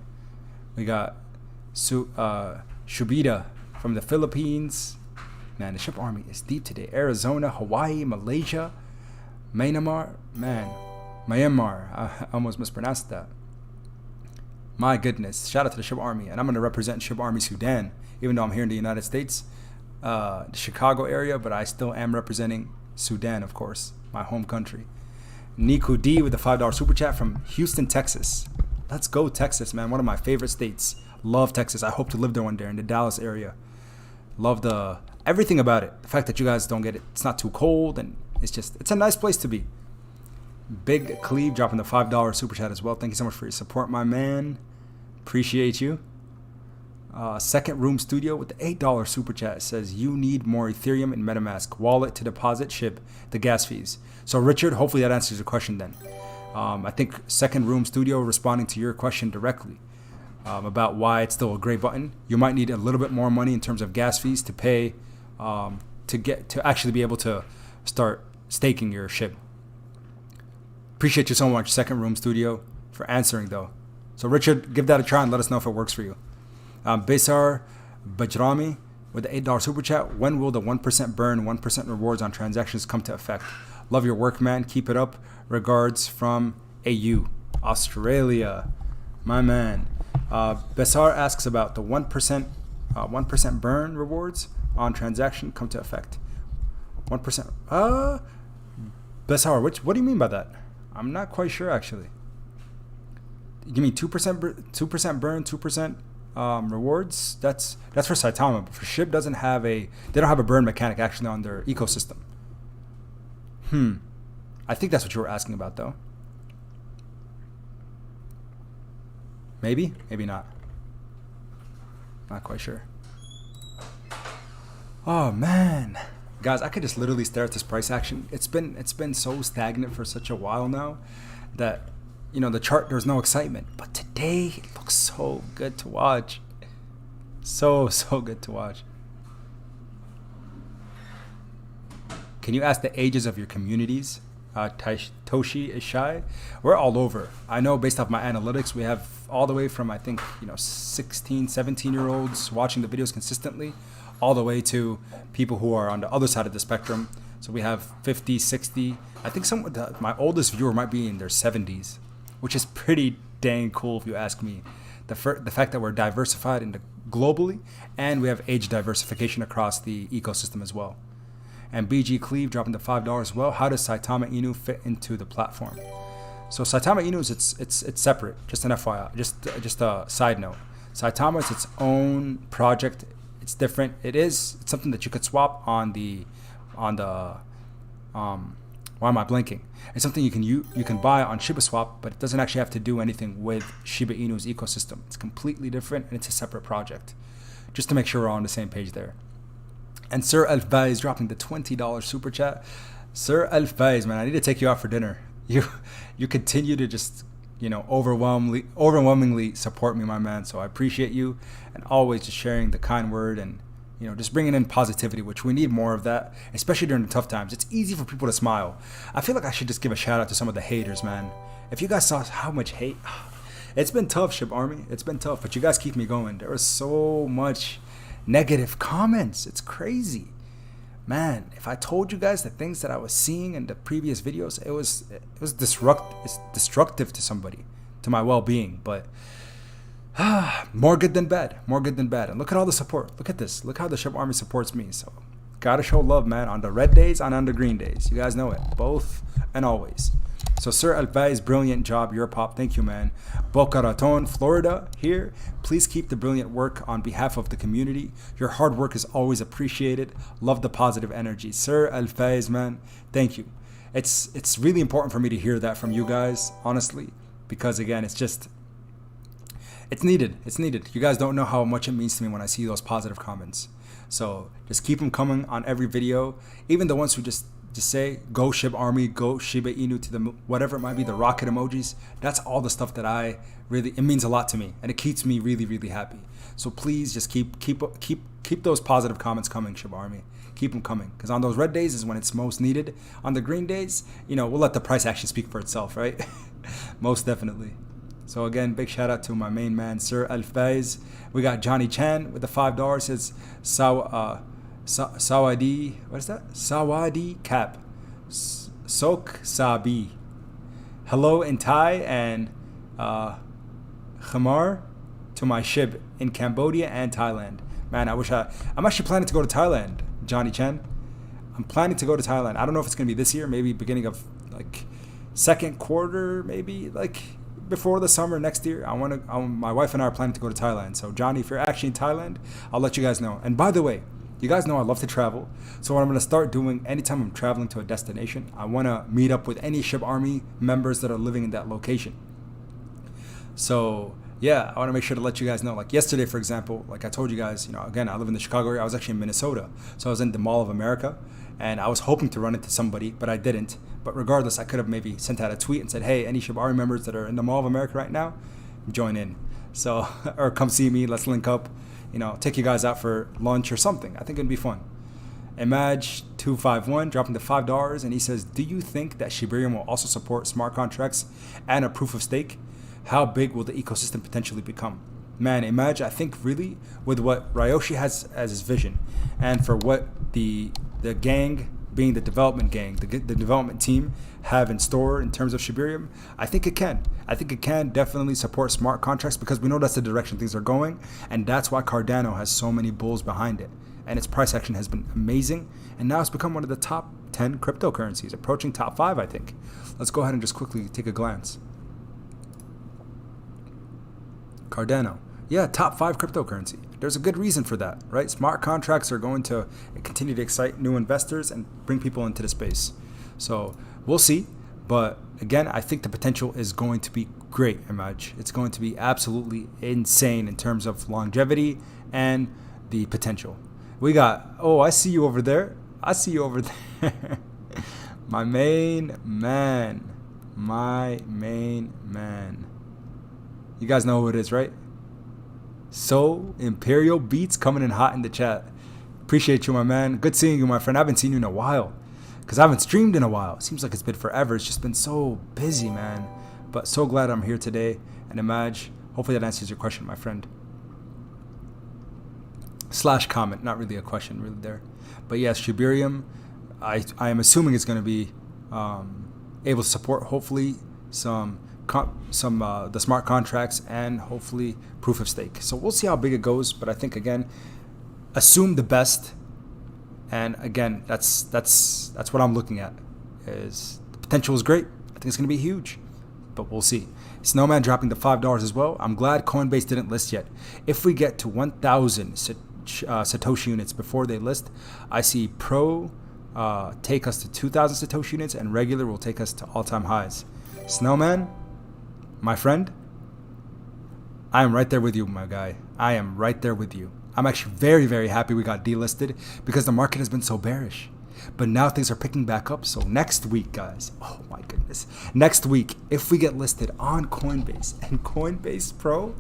We got Shubida from the Philippines. Man, the SHIBARMY is deep today. Arizona, Hawaii, Malaysia, Myanmar. Man, Myanmar. I almost mispronounced that. My goodness. Shout out to the SHIBARMY. And I'm going to represent SHIBARMY Sudan, even though I'm here in the United States, the Chicago area, but I still am representing Sudan, of course, my home country. Niku D with the $5 super chat from Houston, Texas. Let's go, Texas, man. One of my favorite states. Love Texas. I hope to live there one day, in the Dallas area. Love everything about it. The fact that you guys don't get it. It's not too cold, and it's a nice place to be. Big Cleve dropping the $5 super chat as well. Thank you so much for your support, my man. Appreciate you. Second Room Studio with the $8 super chat says, you need more Ethereum and MetaMask wallet to deposit SHIB, the gas fees. So Richard, hopefully that answers your question then. I think Second Room Studio responding to your question directly about why it's still a gray button. You might need a little bit more money in terms of gas fees to pay to actually be able to start staking your SHIB. Appreciate you so much, Second Room Studio, for answering though. So Richard, give that a try and let us know if it works for you. Besar Bajrami with the $8 super chat. When will the 1% burn, 1% rewards on transactions come to effect? Love your work, man. Keep it up. Regards from AU. Australia, my man. Besar asks about the 1% burn rewards on transaction come to effect. 1%. Besar, what do you mean by that? I'm not quite sure actually. You mean 2% burn, 2% rewards? That's for Saitama, but for Shib they don't have a burn mechanic actually on their ecosystem. I think that's what you were asking about though. Maybe not. Not quite sure. Oh man, guys, I could just literally stare at this price action. It's been so stagnant for such a while now that, you know, the chart, there's no excitement. But today it looks so good to watch. So good to watch. Can you ask the ages of your communities? Shytoshi is shy. We're all over. I know based off my analytics, we have all the way from, I think, 16, 17-year-olds watching the videos consistently, all the way to people who are on the other side of the spectrum. So we have 50, 60. I think my oldest viewer might be in their 70s, which is pretty dang cool if you ask me. The fact that we're diversified globally, and we have age diversification across the ecosystem as well. And BG Cleve dropping to $5 as well. How does Saitama Inu fit into the platform? So Saitama Inu is it's separate. Just an FYI. Just a side note. Saitama is its own project. It's different. It's something that you could swap on the why am I blinking? It's something you can buy on ShibaSwap, but it doesn't actually have to do anything with Shiba Inu's ecosystem. It's completely different and it's a separate project. Just to make sure we're all on the same page there. And Sir Elfbay is dropping the $20 super chat. Sir Elfbay, man, I need to take you out for dinner. You continue to just, overwhelmingly support me, my man. So I appreciate you, and always just sharing the kind word and, just bringing in positivity, which we need more of that, especially during the tough times. It's easy for people to smile. I feel like I should just give a shout out to some of the haters, man. If you guys saw how much hate, it's been tough, SHIBARMY. It's been tough, but you guys keep me going. There was so much negative comments. It's crazy, man. If I told you guys the things that I was seeing in the previous videos, it was destructive to somebody, to my well-being. But more good than bad. And look at all the support. Look at this. Look how the SHIBARMY supports me. So gotta show love, man, on the red days and on the green days. You guys know it, both and always. So Sir Alvaz, brilliant job, your pop. Thank you, man. Boca Raton, Florida, here. Please keep the brilliant work on behalf of the community. Your hard work is always appreciated. Love the positive energy. Sir Alvaz, man, thank you. It's really important for me to hear that from you guys, honestly, because again, it's needed. It's needed. You guys don't know how much it means to me when I see those positive comments. So just keep them coming on every video, even the ones who just say go SHIBARMY, go Shiba Inu to the whatever it might be, the rocket emojis. That's all the stuff that it means a lot to me, and it keeps me really, really happy. So please just keep those positive comments coming, SHIBARMY. Keep them coming, because on those red days is when it's most needed. On the green days, we'll let the price actually speak for itself, right? Most definitely. So again, big shout out to my main man, Sir Alfaz. We got Johnny Chan with the $5. Says Sawadi, what is that? Sawadi Cap. Sok Sabi. Hello in Thai and Khamar to my Shib in Cambodia and Thailand. Man, I'm actually planning to go to Thailand, Johnny Chen. I'm planning to go to Thailand. I don't know if it's going to be this year, maybe beginning of second quarter, maybe before the summer next year. My wife and I are planning to go to Thailand. So Johnny, if you're actually in Thailand, I'll let you guys know. And by the way, you guys know I love to travel. So what I'm going to start doing anytime I'm traveling to a destination, I want to meet up with any SHIBARMY members that are living in that location. So yeah, I want to make sure to let you guys know. Like yesterday, for example, like I told you guys, again, I live in the Chicago area. I was actually in Minnesota. So I was in the Mall of America, and I was hoping to run into somebody, but I didn't. But regardless, I could have maybe sent out a tweet and said, hey, any SHIBARMY members that are in the Mall of America right now, join in. So, or come see me, let's link up, take you guys out for lunch or something. I think it'd be fun. Image251 dropping the $5, and he says, do you think that Shibarium will also support smart contracts and a proof of stake? How big will the ecosystem potentially become? Man, Image, I think really with what Ryoshi has as his vision, and for what the gang being the development gang, the development team have in store in terms of Shibarium, I think it can. I think it can definitely support smart contracts because we know that's the direction things are going, and that's why Cardano has so many bulls behind it. And its price action has been amazing, and now it's become one of the top 10 cryptocurrencies, approaching top 5, I think. Let's go ahead and just quickly take a glance. Cardano. Yeah, top 5 cryptocurrency. There's a good reason for that, right? Smart contracts are going to continue to excite new investors and bring people into the space. So we'll see. But again, I think the potential is going to be great, Image. It's going to be absolutely insane in terms of longevity and the potential. We got, oh, I see you over there. I see you over there. My main man. My main man. You guys know who it is, right? So Imperial Beats coming in hot in the chat. Appreciate you, my man. Good seeing you, my friend. I haven't seen you in a while because I haven't streamed in a while. Seems like it's been forever. It's just been so busy, man. But so glad I'm here today. And Image, hopefully that answers your question, my friend. Slash comment, not really a question really there. But yes, Shibarium, I am assuming it's going to be able to support hopefully the smart contracts and hopefully proof of stake. So we'll see how big it goes, but I think again, assume the best. And again, that's what I'm looking at. Is the potential is great. I think it's going to be huge, but we'll see. Snowman dropping to $5 as well. I'm glad Coinbase didn't list yet. If we get to 1,000 Satoshi units before they list, I see Pro take us to 2,000 Satoshi units, and regular will take us to all-time highs. Snowman, my friend, I am right there with you, my guy. I am right there with you. I'm actually very, very happy we got delisted because the market has been so bearish. But now things are picking back up. So next week, guys, oh my goodness. Next week, if we get listed on Coinbase and Coinbase Pro,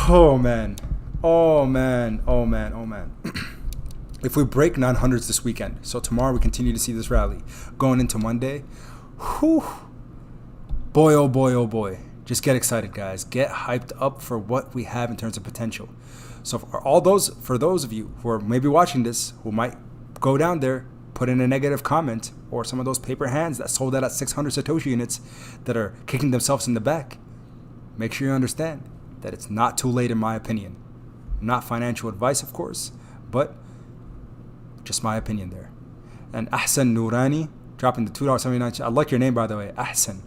oh man, oh man, oh man, oh man. If we break 900s this weekend, so tomorrow we continue to see this rally going into Monday, whew, boy, oh boy, oh boy. Just get excited, guys. Get hyped up for what we have in terms of potential. So for those of you who are maybe watching this, who might go down there, put in a negative comment, or some of those paper hands that sold out at 600 Satoshi units that are kicking themselves in the back, make sure you understand that it's not too late in my opinion. Not financial advice, of course, but just my opinion there. And Ahsan Noorani dropping the $2.79. I like your name, by the way, Ahsan.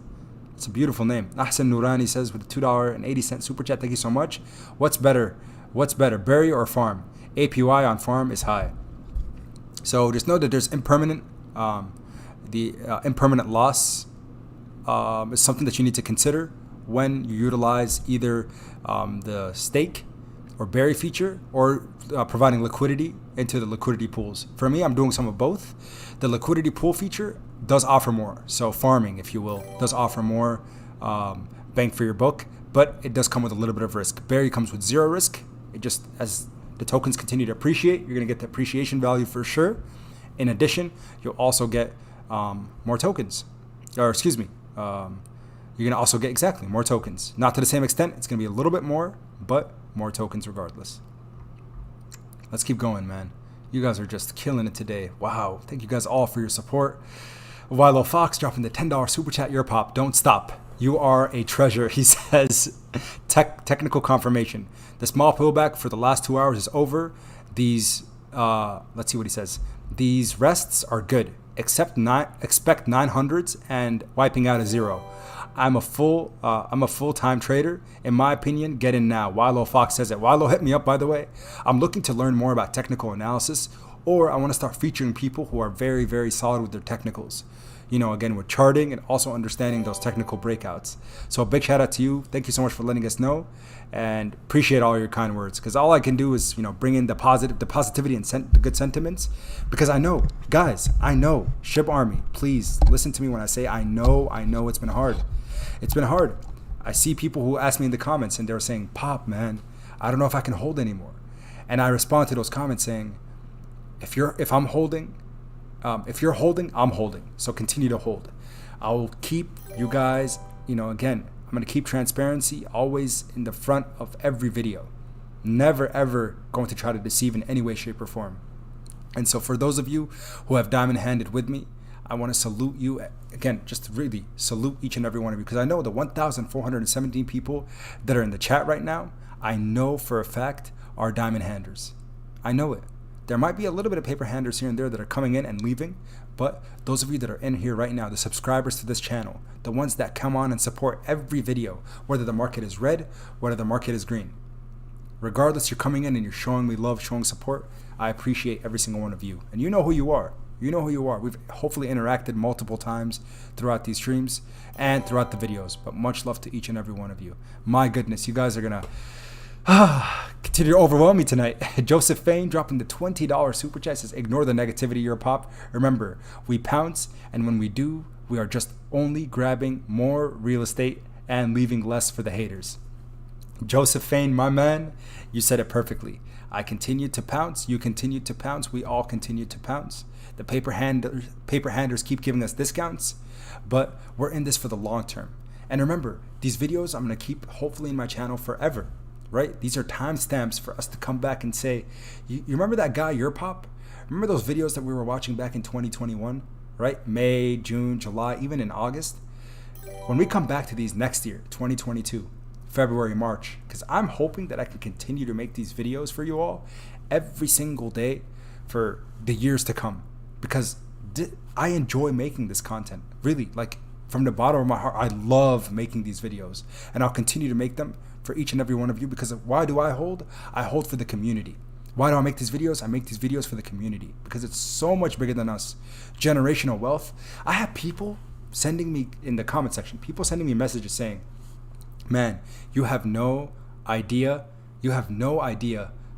It's a beautiful name. Ahsan Noorani says with a $2.80 super chat, thank you so much. What's better, bury or farm? APY on farm is high. So just know that there's impermanent, impermanent loss is something that you need to consider when you utilize either the stake or bury feature or providing liquidity into the liquidity pools. For me, I'm doing some of both. The liquidity pool feature does offer more. So farming, if you will, does offer more bang for your buck, but it does come with a little bit of risk. Bury comes with zero risk. It just, as the tokens continue to appreciate, you're going to get the appreciation value for sure. In addition, you'll also get more tokens. Or excuse me, you're going to also get exactly more tokens. Not to the same extent. It's going to be a little bit more, but more tokens regardless. Let's keep going, man. You guys are just killing it today. Wow. Thank you guys all for your support. Wilo Fox dropping the $10 super chat. Your pop. Don't stop. You are a treasure. He says technical confirmation. The small pullback for the last 2 hours is over. These, let's see what he says. These rests are good. Expect 900s and wiping out a zero. I'm a full-time trader. In my opinion, get in now. Wilo Fox says it. Wilo, hit me up, by the way. I'm looking to learn more about technical analysis, or I want to start featuring people who are very, very solid with their technicals. You know, again, with charting and also understanding those technical breakouts. So a big shout out to you. Thank you so much for letting us know, and appreciate all your kind words. Because all I can do is, you know, bring in the positivity and the good sentiments. Because I know, guys, Shib Army, please listen to me when I say I know it's been hard. It's been hard. I see people who ask me in the comments and they're saying, Pop, man, I don't know if I can hold anymore. And I respond to those comments saying, if you're holding, I'm holding. So continue to hold. I will keep you guys, you know, again, I'm going to keep transparency always in the front of every video. Never, ever going to try to deceive in any way, shape, or form. And so for those of you who have diamond handed with me, I want to salute you again, just really salute each and every one of you, because I know the 1,417 people that are in the chat right now, I know for a fact are diamond handers. I know it. There might be a little bit of paper handers here and there that are coming in and leaving, but those of you that are in here right now, the subscribers to this channel, the ones that come on and support every video, whether the market is red, whether the market is green, regardless, you're coming in and you're showing me love, showing support. I appreciate every single one of you. And you know who you are. You know who you are. We've hopefully interacted multiple times throughout these streams and throughout the videos, but much love to each and every one of you. My goodness, you guys are gonna continue to overwhelm me tonight. Joseph Fain dropping the $20 super chat, says, ignore the negativity, your pop. Remember, we pounce, and when we do, we are just only grabbing more real estate and leaving less for the haters. Joseph Fain, my man, you said it perfectly. I continue to pounce, you continue to pounce, we all continue to pounce. The paper handlers keep giving us discounts, but we're in this for the long term. And remember, these videos I'm going to keep hopefully in my channel forever, right? These are timestamps for us to come back and say, you remember that guy, your pop? Remember those videos that we were watching back in 2021, right? May, June, July, even in August? When we come back to these next year, 2022, February, March, because I'm hoping that I can continue to make these videos for you all every single day for the years to come, because I enjoy making this content. Really, like from the bottom of my heart, I love making these videos, and I'll continue to make them for each and every one of you, because why do I hold? I hold for the community. Why do I make these videos? I make these videos for the community because it's so much bigger than us. Generational wealth. I have people sending me in the comment section, people sending me messages saying, man, you have no idea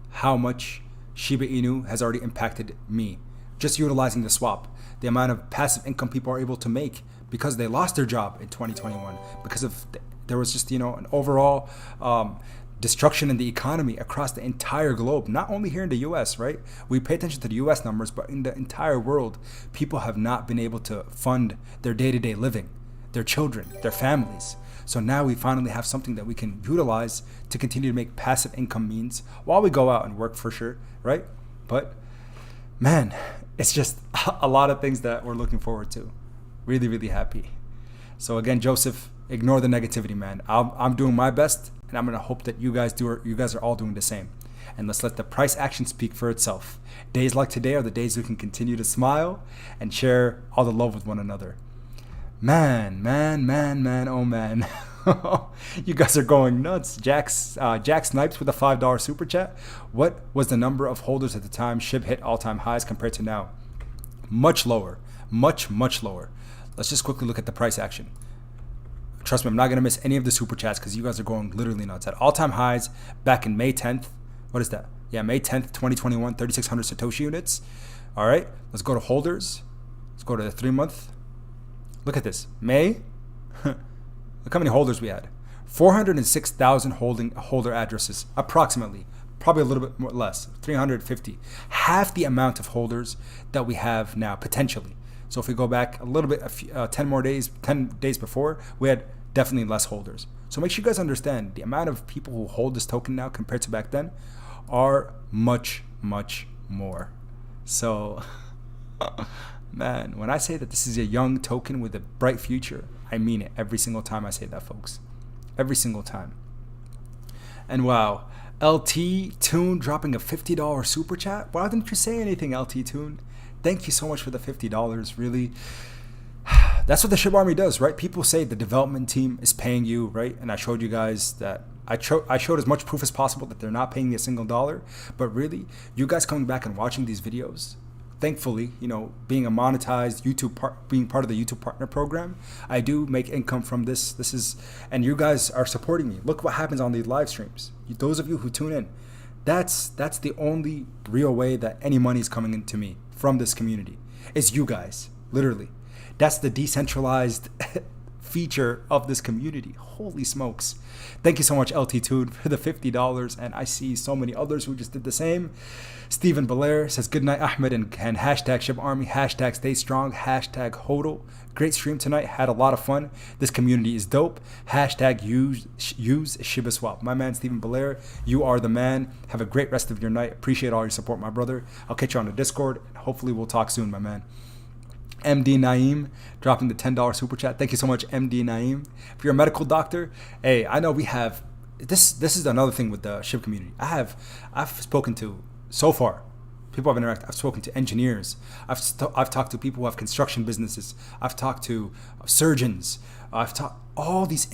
how much Shiba Inu has already impacted me. Just utilizing the swap, the amount of passive income people are able to make because they lost their job in 2021 because of there was just, an overall destruction in the economy across the entire globe, not only here in the US, right? We pay attention to the US numbers, but in the entire world, people have not been able to fund their day-to-day living, their children, their families. So now we finally have something that we can utilize to continue to make passive income means while we go out and work, for sure, right? But man, it's just a lot of things that we're looking forward to. Really, really happy. So again, Joseph, ignore the negativity, man. I'm doing my best, and I'm gonna hope that you guys are all doing the same. And let's let the price action speak for itself. Days like today are the days we can continue to smile and share all the love with one another. Man, oh man. You guys are going nuts. Jack Snipes with a $5 super chat. What was the number of holders at the time Shib hit all-time highs compared to now? Much lower. Much lower. Let's just quickly look at the price action. Trust me, I'm not going to miss any of the super chats because you guys are going literally nuts. At all-time highs back in May 10th. What is that? Yeah, May 10th, 2021, 3,600 Satoshi units. All right, let's go to holders. Let's go to the 3-month. Look at this. May. Look how many holders we had. 406,000 holder addresses, approximately. Probably a little bit more, less. 350. Half the amount of holders that we have now, potentially. So if we go back a little bit, 10 days before, we had definitely less holders. So make sure you guys understand the amount of people who hold this token now compared to back then are much more. So, man, when I say that this is a young token with a bright future, I mean it every single time I say that, folks. Every single time. And wow, LT Tune dropping a $50 super chat. Why didn't you say anything, LT Tune? Thank you so much for the $50, really. That's what the Shibarium does, right? People say the development team is paying you, right? And I showed you guys that I showed as much proof as possible that they're not paying me a single dollar. But really, you guys coming back and watching these videos, thankfully, being a monetized being part of the YouTube partner program, I do make income from this. And you guys are supporting me. Look what happens on these live streams. Those of you who tune in, that's the only real way that any money is coming into me from this community. Is you guys, literally. That's the decentralized feature of this community. Holy smokes. Thank you so much, LT Toon, for the $50. And I see so many others who just did the same. Stephen Belair says, good night, Ahmed, and hashtag SHIBARMY, hashtag stay strong, hashtag HODL. Great stream tonight. Had a lot of fun. This community is dope. Hashtag use ShibaSwap. My man, Stephen Belair, you are the man. Have a great rest of your night. Appreciate all your support, my brother. I'll catch you on the Discord. And hopefully we'll talk soon, my man. MD Naeem dropping the $10 super chat. Thank you so much, MD Naeem. If you're a medical doctor, hey, I know we have this is another thing with the SHIB community. I've spoken to so far people I've interacted. I've spoken to engineers. I've talked to people who have construction businesses. I've talked to surgeons. I've talked all these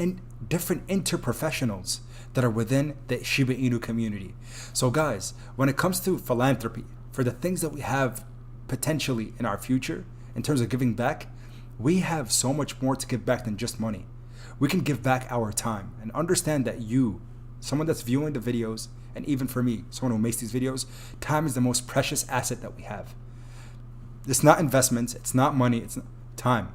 different interprofessionals that are within the Shiba Inu community. So guys, when it comes to philanthropy, for the things that we have potentially in our future, in terms of giving back, we have so much more to give back than just money. We can give back our time, and understand that you, someone that's viewing the videos, and even for me, someone who makes these videos, time is the most precious asset that we have. It's not investments, it's not money, it's time.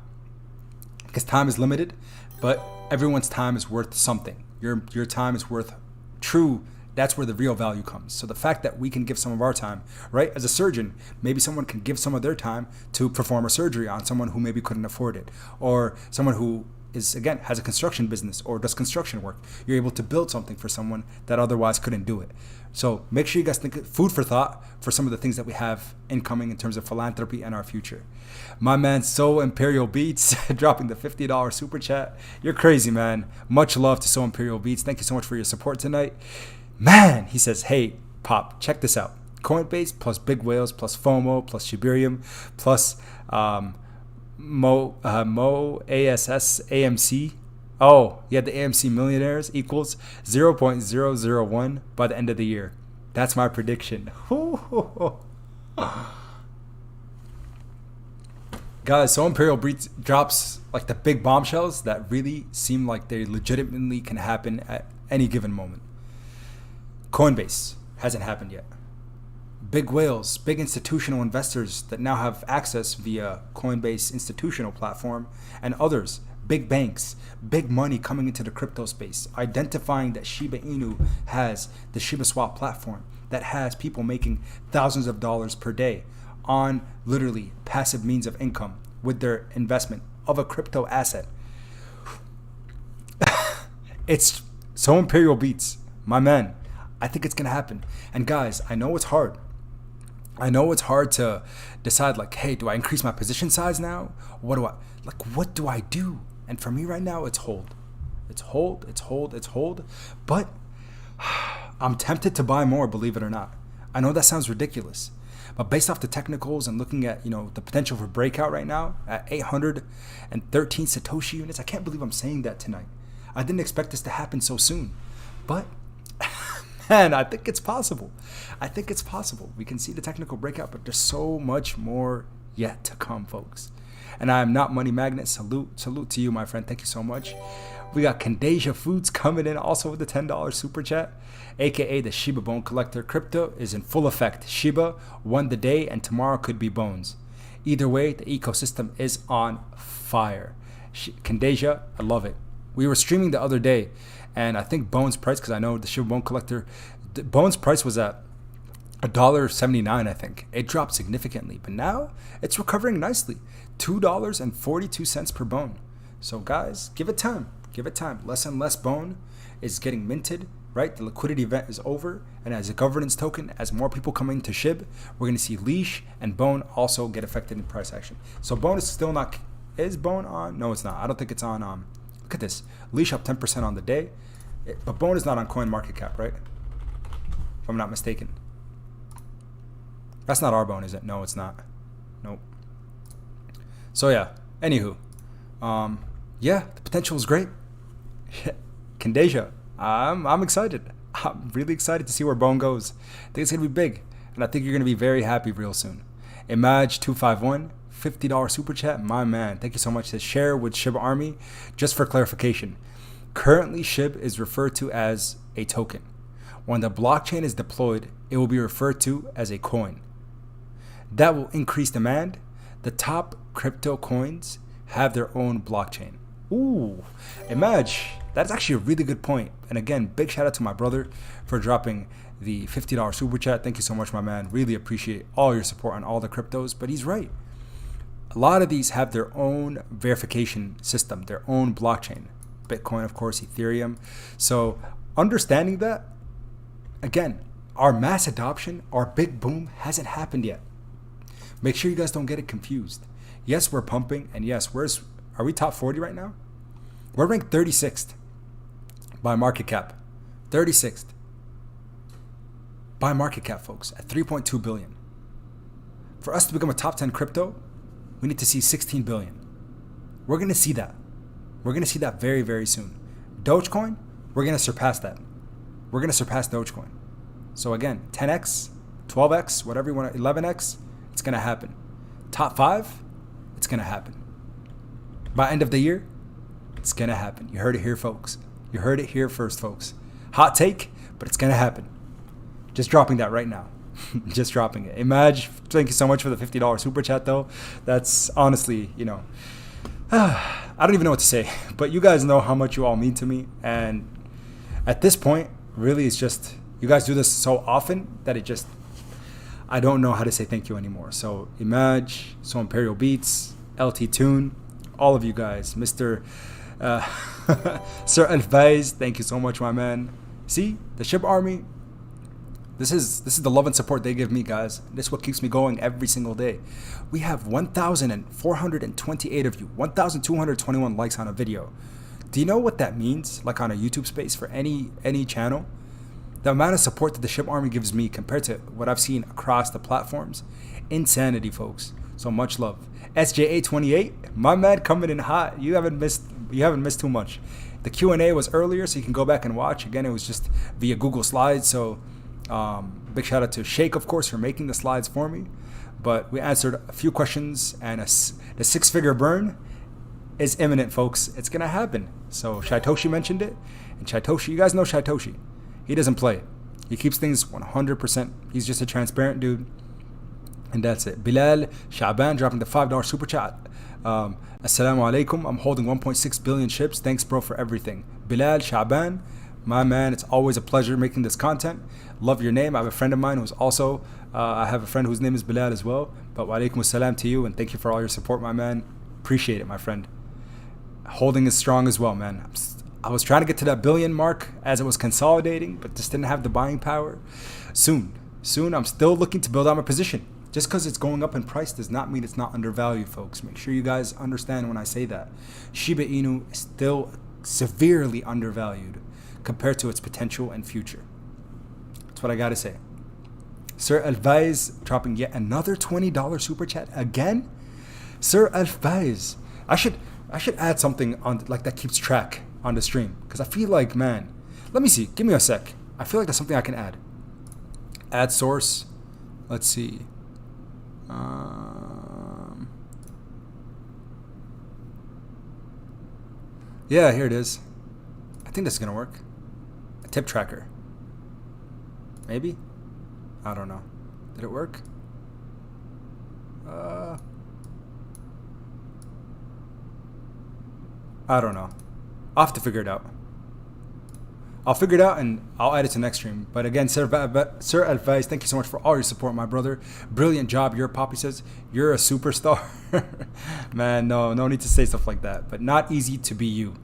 Because time is limited, but everyone's time is worth something. Your time is worth true. That's where the real value comes. So the fact that we can give some of our time, right? As a surgeon, maybe someone can give some of their time to perform a surgery on someone who maybe couldn't afford it. Or someone who is, again, has a construction business or does construction work. You're able to build something for someone that otherwise couldn't do it. So make sure you guys think, food for thought for some of the things that we have incoming in terms of philanthropy and our future. My man, So Imperial Beats, dropping the $50 super chat. You're crazy, man. Much love to So Imperial Beats. Thank you so much for your support tonight. Man, he says, hey, Pop, check this out. Coinbase plus Big Whales plus FOMO plus Shibarium plus Mo ASS AMC. Oh, yeah, the AMC millionaires equals 0.001 by the end of the year. That's my prediction. Guys, So Imperial Beats drops like the big bombshells that really seem like they legitimately can happen at any given moment. Coinbase hasn't happened yet. Big whales, big institutional investors that now have access via Coinbase institutional platform, and others, big banks, big money coming into the crypto space, identifying that Shiba Inu has the ShibaSwap platform that has people making thousands of dollars per day on literally passive means of income with their investment of a crypto asset. It's So Imperial Beats, my man. I think it's gonna happen. And guys, I know it's hard. I know it's hard to decide, like, hey, do I increase my position size now? What do I do? And for me right now, it's hold. It's hold, it's hold, it's hold. But I'm tempted to buy more, believe it or not. I know that sounds ridiculous, but based off the technicals and looking at, the potential for breakout right now at 813 Satoshi units, I can't believe I'm saying that tonight. I didn't expect this to happen so soon, but man, I think it's possible. I think it's possible. We can see the technical breakout, but there's so much more yet to come, folks. And I am not Money Magnet. Salute to you, my friend. Thank you so much. We got Kandeja Foods coming in also with the $10 super chat, aka the Shiba Bone Collector. Crypto is in full effect. Shiba won the day, and tomorrow could be bones. Either way, the ecosystem is on fire. Kandeja, I love it. We were streaming the other day, and I think Bones price, because I know the Shiba Bone Collector, Bones price was at $1.79, I think. It dropped significantly, but now it's recovering nicely. $2.42 per bone. So guys, give it time. Give it time. Less and less bone is getting minted, right? The liquidity event is over, and as a governance token, as more people come into SHIB, we're going to see leash and bone also get affected in price action. So bone is still not, is bone on? No, it's not. I don't think it's on. Look at this. Leash up 10% on the day, but bone is not on CoinMarketCap, right? If I'm not mistaken. That's not our bone, is it? No, it's not. Nope. So yeah, anywho, yeah, the potential is great. Kandeja, I'm excited. I'm really excited to see where Bone goes. I think it's gonna be big, and I think you're gonna be very happy real soon. Image251, $50 super chat, my man. Thank you so much. To share with SHIBARMY. Just for clarification, currently SHIB is referred to as a token. When the blockchain is deployed, it will be referred to as a coin. That will increase demand. The top crypto coins have their own blockchain. Ooh, Image. That's actually a really good point. And again, big shout out to my brother for dropping the $50 super chat. Thank you so much, my man. Really appreciate all your support on all the cryptos. But he's right. A lot of these have their own verification system, their own blockchain. Bitcoin, of course, Ethereum. So understanding that, again, our mass adoption, our big boom hasn't happened yet. Make sure you guys don't get it confused. Yes, we're pumping, and yes, are we top 40 right now? We're ranked 36th by market cap. 36th by market cap, folks, at 3.2 billion. For us to become a top 10 crypto, we need to see 16 billion. We're going to see that. We're going to see that very, very soon. Dogecoin, we're going to surpass that. We're going to surpass Dogecoin. So again, 10x, 12x, whatever you want, 11x, it's going to happen. Top 5, it's going to happen. By end of the year, it's going to happen. You heard it here, folks. You heard it here first, folks. Hot take, but it's going to happen. Just dropping that right now. Just dropping it. Image, thank you so much for the $50 super chat, though. That's honestly, I don't even know what to say. But you guys know how much you all mean to me. And at this point, really, it's just, you guys do this so often that I don't know how to say thank you anymore. So Image, So Imperial Beats, LT Tune, all of you guys, Mr. Sir Alfaiz, thank you so much, my man. See, the Shib Army, this is the love and support they give me, guys. This is what keeps me going every single day. We have 1,428 of you, 1,221 likes on a video. Do you know what that means, like on a YouTube space for any channel? The amount of support that the Shib Army gives me compared to what I've seen across the platforms, insanity, folks. So much love. SJA28, my man, coming in hot. You haven't missed too much. The Q&A was earlier, so you can go back and watch. Again, it was just via Google Slides. So big shout out to Sheikh, of course, for making the slides for me. But we answered a few questions, and the six-figure burn is imminent, folks. It's gonna happen. So Shytoshi mentioned it, and Shytoshi, you guys know Shytoshi. He doesn't play. He keeps things 100%. He's just a transparent dude. And that's it. Bilal Shaban dropping the $5 super chat. Assalamu alaikum. I'm holding 1.6 billion ships. Thanks, bro, for everything. Bilal Shaban, my man, it's always a pleasure making this content. Love your name. I have a friend of mine who's also, I have a friend whose name is Bilal as well. But wa alaikum assalam to you, and thank you for all your support, my man. Appreciate it, my friend. Holding is strong as well, man. I was trying to get to that billion mark as it was consolidating, but just didn't have the buying power. Soon, I'm still looking to build out my position. Just because it's going up in price does not mean it's not undervalued, folks. Make sure you guys understand when I say that. Shiba Inu is still severely undervalued compared to its potential and future. That's what I gotta say. Sir Alfaiz dropping yet another $20 super chat again. Sir Alfaiz, I should add something on like that keeps track on the stream, because I feel like, man, let me see. Give me a sec. I feel like there's something I can add. Add source. Let's see. Yeah, here it is. I think this is gonna work. A tip tracker. Maybe? I don't know. Did it work? I don't know. I'll have to figure it out. I'll figure it out and I'll add it to next stream. But again, Sir Alfaiz, thank you so much for all your support, my brother. Brilliant job. Your Poppy says, you're a superstar. Man, no need to say stuff like that. But not easy to be you.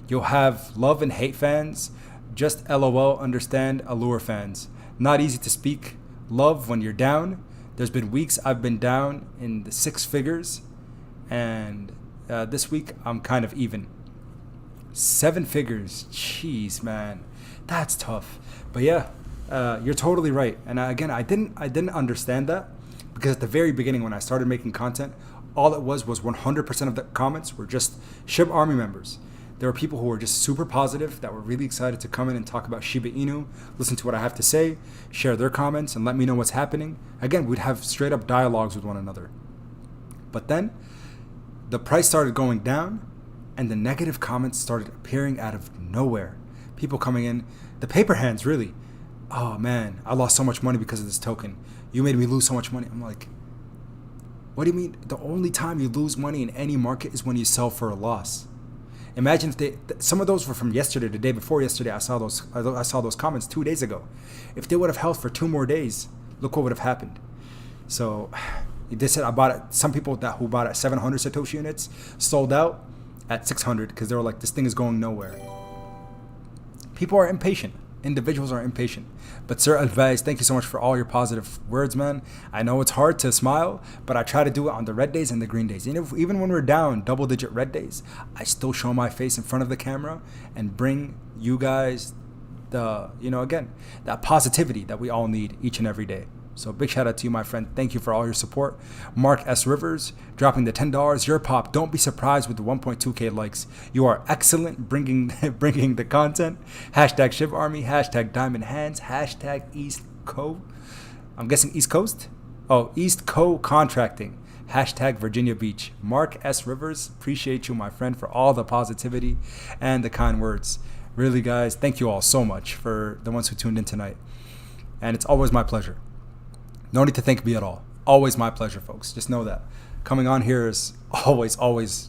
You'll have love and hate fans. Just LOL, understand, allure fans. Not easy to speak love when you're down. There's been weeks I've been down in the 6 figures. And this week I'm kind of even. 7 figures. Jeez, man. That's tough. But yeah, you're totally right. And again, I didn't understand that, because at the very beginning when I started making content, all it was 100% of the comments were just Shib Army members. There were people who were just super positive, that were really excited to come in and talk about Shiba Inu, listen to what I have to say, share their comments, and let me know what's happening. Again, we'd have straight up dialogues with one another. But then the price started going down, and the negative comments started appearing out of nowhere. People coming in, the paper hands, really. Oh man, I lost so much money because of this token. You made me lose so much money. I'm like, what do you mean? The only time you lose money in any market is when you sell for a loss. Imagine if some of those were from yesterday, the day before yesterday. I saw those comments 2 days ago. If they would have held for 2 more days, look what would have happened. So they said I bought it. Some people who bought it at 700 Satoshi units sold out at 600 because they were like, this thing is going nowhere. People are impatient. Individuals are impatient. But Sir Alvez, thank you so much for all your positive words, man. I know it's hard to smile, but I try to do it on the red days and the green days. Even when we're down double-digit red days, I still show my face in front of the camera and bring you guys again, that positivity that we all need each and every day. So big shout out to you, my friend. Thank you for all your support. Mark S. Rivers dropping the $10. Your pop. Don't be surprised with the 1.2K likes. You are excellent bringing the content. Hashtag Shibarmy. Hashtag Diamond Hands. Hashtag East Co. I'm guessing East Coast? Oh, East Co Contracting. Hashtag Virginia Beach. Mark S. Rivers. Appreciate you, my friend, for all the positivity and the kind words. Really, guys, thank you all so much for the ones who tuned in tonight. And it's always my pleasure. No need to thank me at all. Always my pleasure, folks. Just know that. Coming on here is always,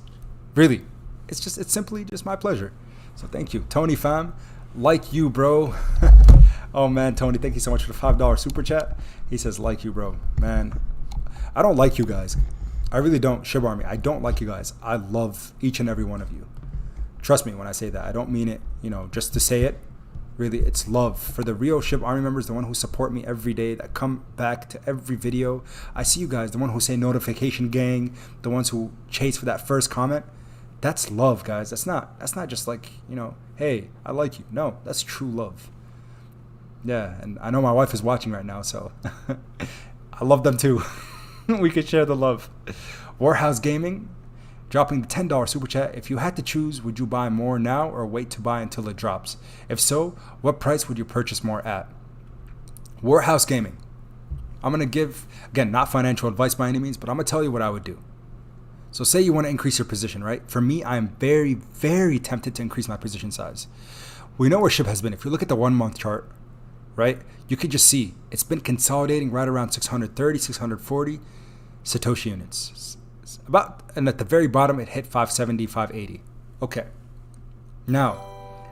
really, it's simply just my pleasure. So thank you. Tony fam, like you, bro. Oh man, Tony, thank you so much for the $5 super chat. He says, like you, bro. Man, I don't like you guys. I really don't, Shibarmy. I don't like you guys. I love each and every one of you. Trust me when I say that. I don't mean it, just to say it. Really, it's love for the real Shib Army members, the one who support me every day, that come back to every video. I see you guys, the one who say notification gang, the ones who chase for that first comment. That's love, guys. That's not just like, hey, I like you. No, that's true love. Yeah, and I know my wife is watching right now, so I love them too. We could share the love. Warhouse Gaming dropping the $10 super chat. If you had to choose, would you buy more now or wait to buy until it drops? If so, what price would you purchase more at? Warhouse Gaming. I'm going to give, again, not financial advice by any means, but I'm going to tell you what I would do. So say you want to increase your position, right? For me, I'm very, very tempted to increase my position size. We know where Shib has been. If you look at the 1 month chart, right, you could just see it's been consolidating right around 630, 640 Satoshi units. And at the very bottom, it hit 570, 580. Okay. Now,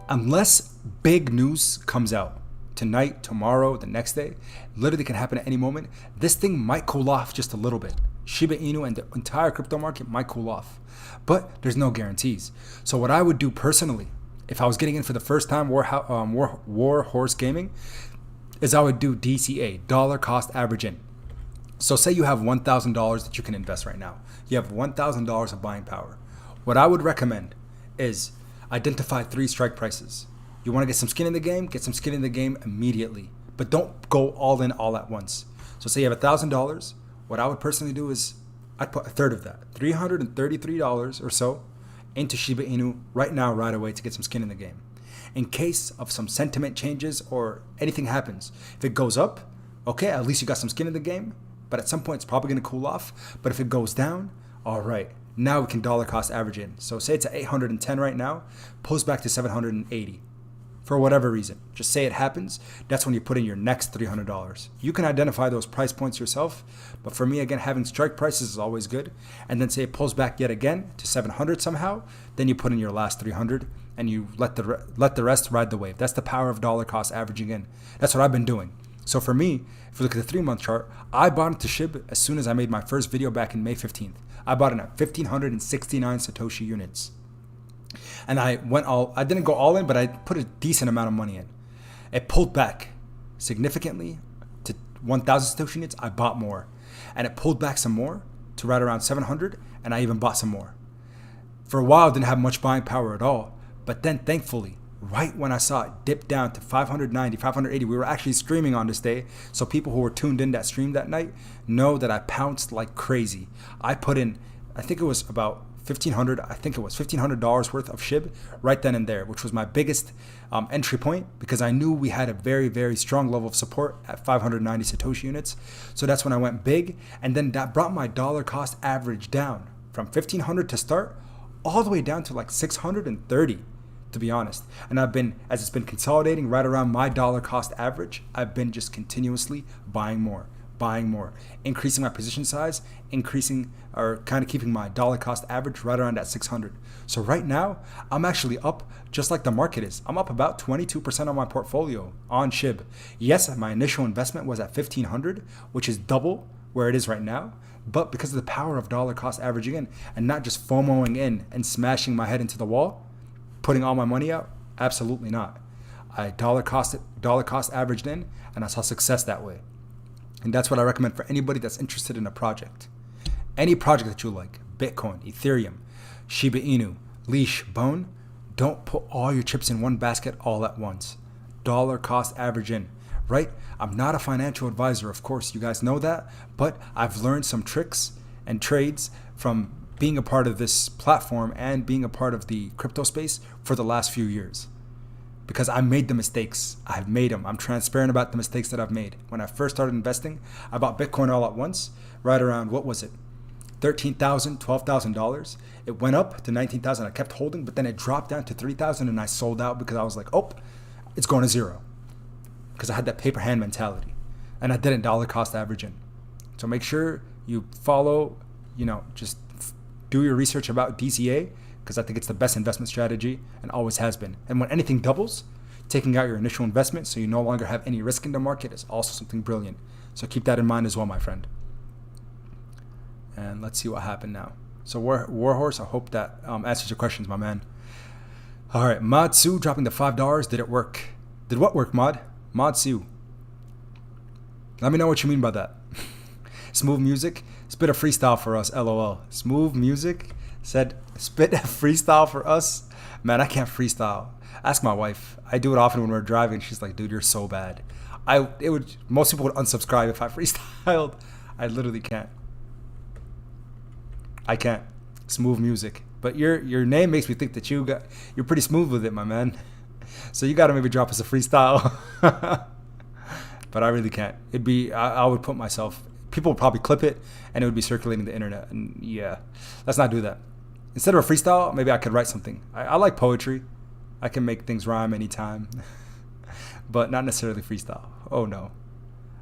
unless big news comes out tonight, tomorrow, the next day, literally can happen at any moment, this thing might cool off just a little bit. Shiba Inu and the entire crypto market might cool off. But there's no guarantees. So what I would do personally, if I was getting in for the first time, Warhorse Gaming, is I would do DCA, dollar cost average in. So say you have $1,000 that you can invest right now. You have $1,000 of buying power. What I would recommend is identify 3 strike prices. You want to get some skin in the game? Get some skin in the game immediately. But don't go all in all at once. So say you have $1,000. What I would personally do is I'd put a third of that, $333 or so, into Shiba Inu right now, right away, to get some skin in the game. In case of some sentiment changes or anything happens, if it goes up, okay, at least you got some skin in the game. But at some point, it's probably going to cool off. But if it goes down, all right, now we can dollar cost average in. So say it's at 810 right now, pulls back to 780 for whatever reason. Just say it happens. That's when you put in your next $300. You can identify those price points yourself. But for me, again, having strike prices is always good. And then say it pulls back yet again to 700 somehow. Then you put in your last 300 and you let the rest ride the wave. That's the power of dollar cost averaging in. That's what I've been doing. So for me, if you look at the 3-month chart, I bought into Shib as soon as I made my first video back in May 15th. I bought it at 1,569 Satoshi units. And I didn't go all in, but I put a decent amount of money in. It pulled back significantly to 1,000 Satoshi units. I bought more. And it pulled back some more to right around 700, and I even bought some more. For a while, I didn't have much buying power at all. But then, thankfully, right when I saw it dip down to 590, 580, we were actually streaming on this day. So people who were tuned in that stream that night know that I pounced like crazy. I put in, I think it was about $1,500 worth of Shib right then and there, which was my biggest entry point because I knew we had a very, very strong level of support at 590 Satoshi units. So that's when I went big. And then that brought my dollar cost average down from 1,500 to start all the way down to like 630. To be honest. And I've been, as it's been consolidating right around my dollar cost average, I've been just continuously buying more, buying more, increasing my position size, increasing or kind of keeping my dollar cost average right around at 600. So right now, I'm actually up just like the market is. I'm up about 22% on my portfolio on Shib. Yes, my initial investment was at 1500, which is double where it is right now. But because of the power of dollar cost averaging in and not just FOMOing in and smashing my head into the wall, putting all my money out, absolutely not. I dollar cost averaged in, and I saw success that way. And that's what I recommend for anybody that's interested in a project. Any project that you like, Bitcoin, Ethereum, Shiba Inu, Leash, Bone, don't put all your chips in one basket all at once. Dollar cost average in, right? I'm not a financial advisor, of course, you guys know that, but I've learned some tricks and trades from being a part of this platform and being a part of the crypto space for the last few years. Because I made the mistakes. I've made them. I'm transparent about the mistakes that I've made. When I first started investing, I bought Bitcoin all at once, right around, what was it? $13,000, $12,000. It went up to 19,000. I kept holding, but then it dropped down to 3,000 and I sold out because I was like, oh, it's going to zero. Because I had that paper hand mentality and I didn't dollar cost average in. So make sure you follow, just do your research about DCA, because I think it's the best investment strategy and always has been. And when anything doubles, taking out your initial investment so you no longer have any risk in the market is also something brilliant. So keep that in mind as well, my friend. And let's see what happened now. So Warhorse, I hope that answers your questions, my man. All right, Mod Sue dropping the $5. Did it work? Did what work, Mod? Mod Sue. Let me know what you mean by that. Smooth Music, spit a freestyle for us, LOL. Smooth Music said, spit a freestyle for us. Man, I can't freestyle. Ask my wife. I do it often when we're driving. She's like, dude, you're so bad. Most people would unsubscribe if I freestyled. I literally can't. I can't. Smooth Music. But your name makes me think that you're pretty smooth with it, my man. So you got to maybe drop us a freestyle. But I really can't. I would put myself, people would probably clip it and it would be circulating the internet. And yeah, let's not do that. Instead of a freestyle, maybe I could write something. I like poetry. I can make things rhyme anytime, but not necessarily freestyle. Oh no,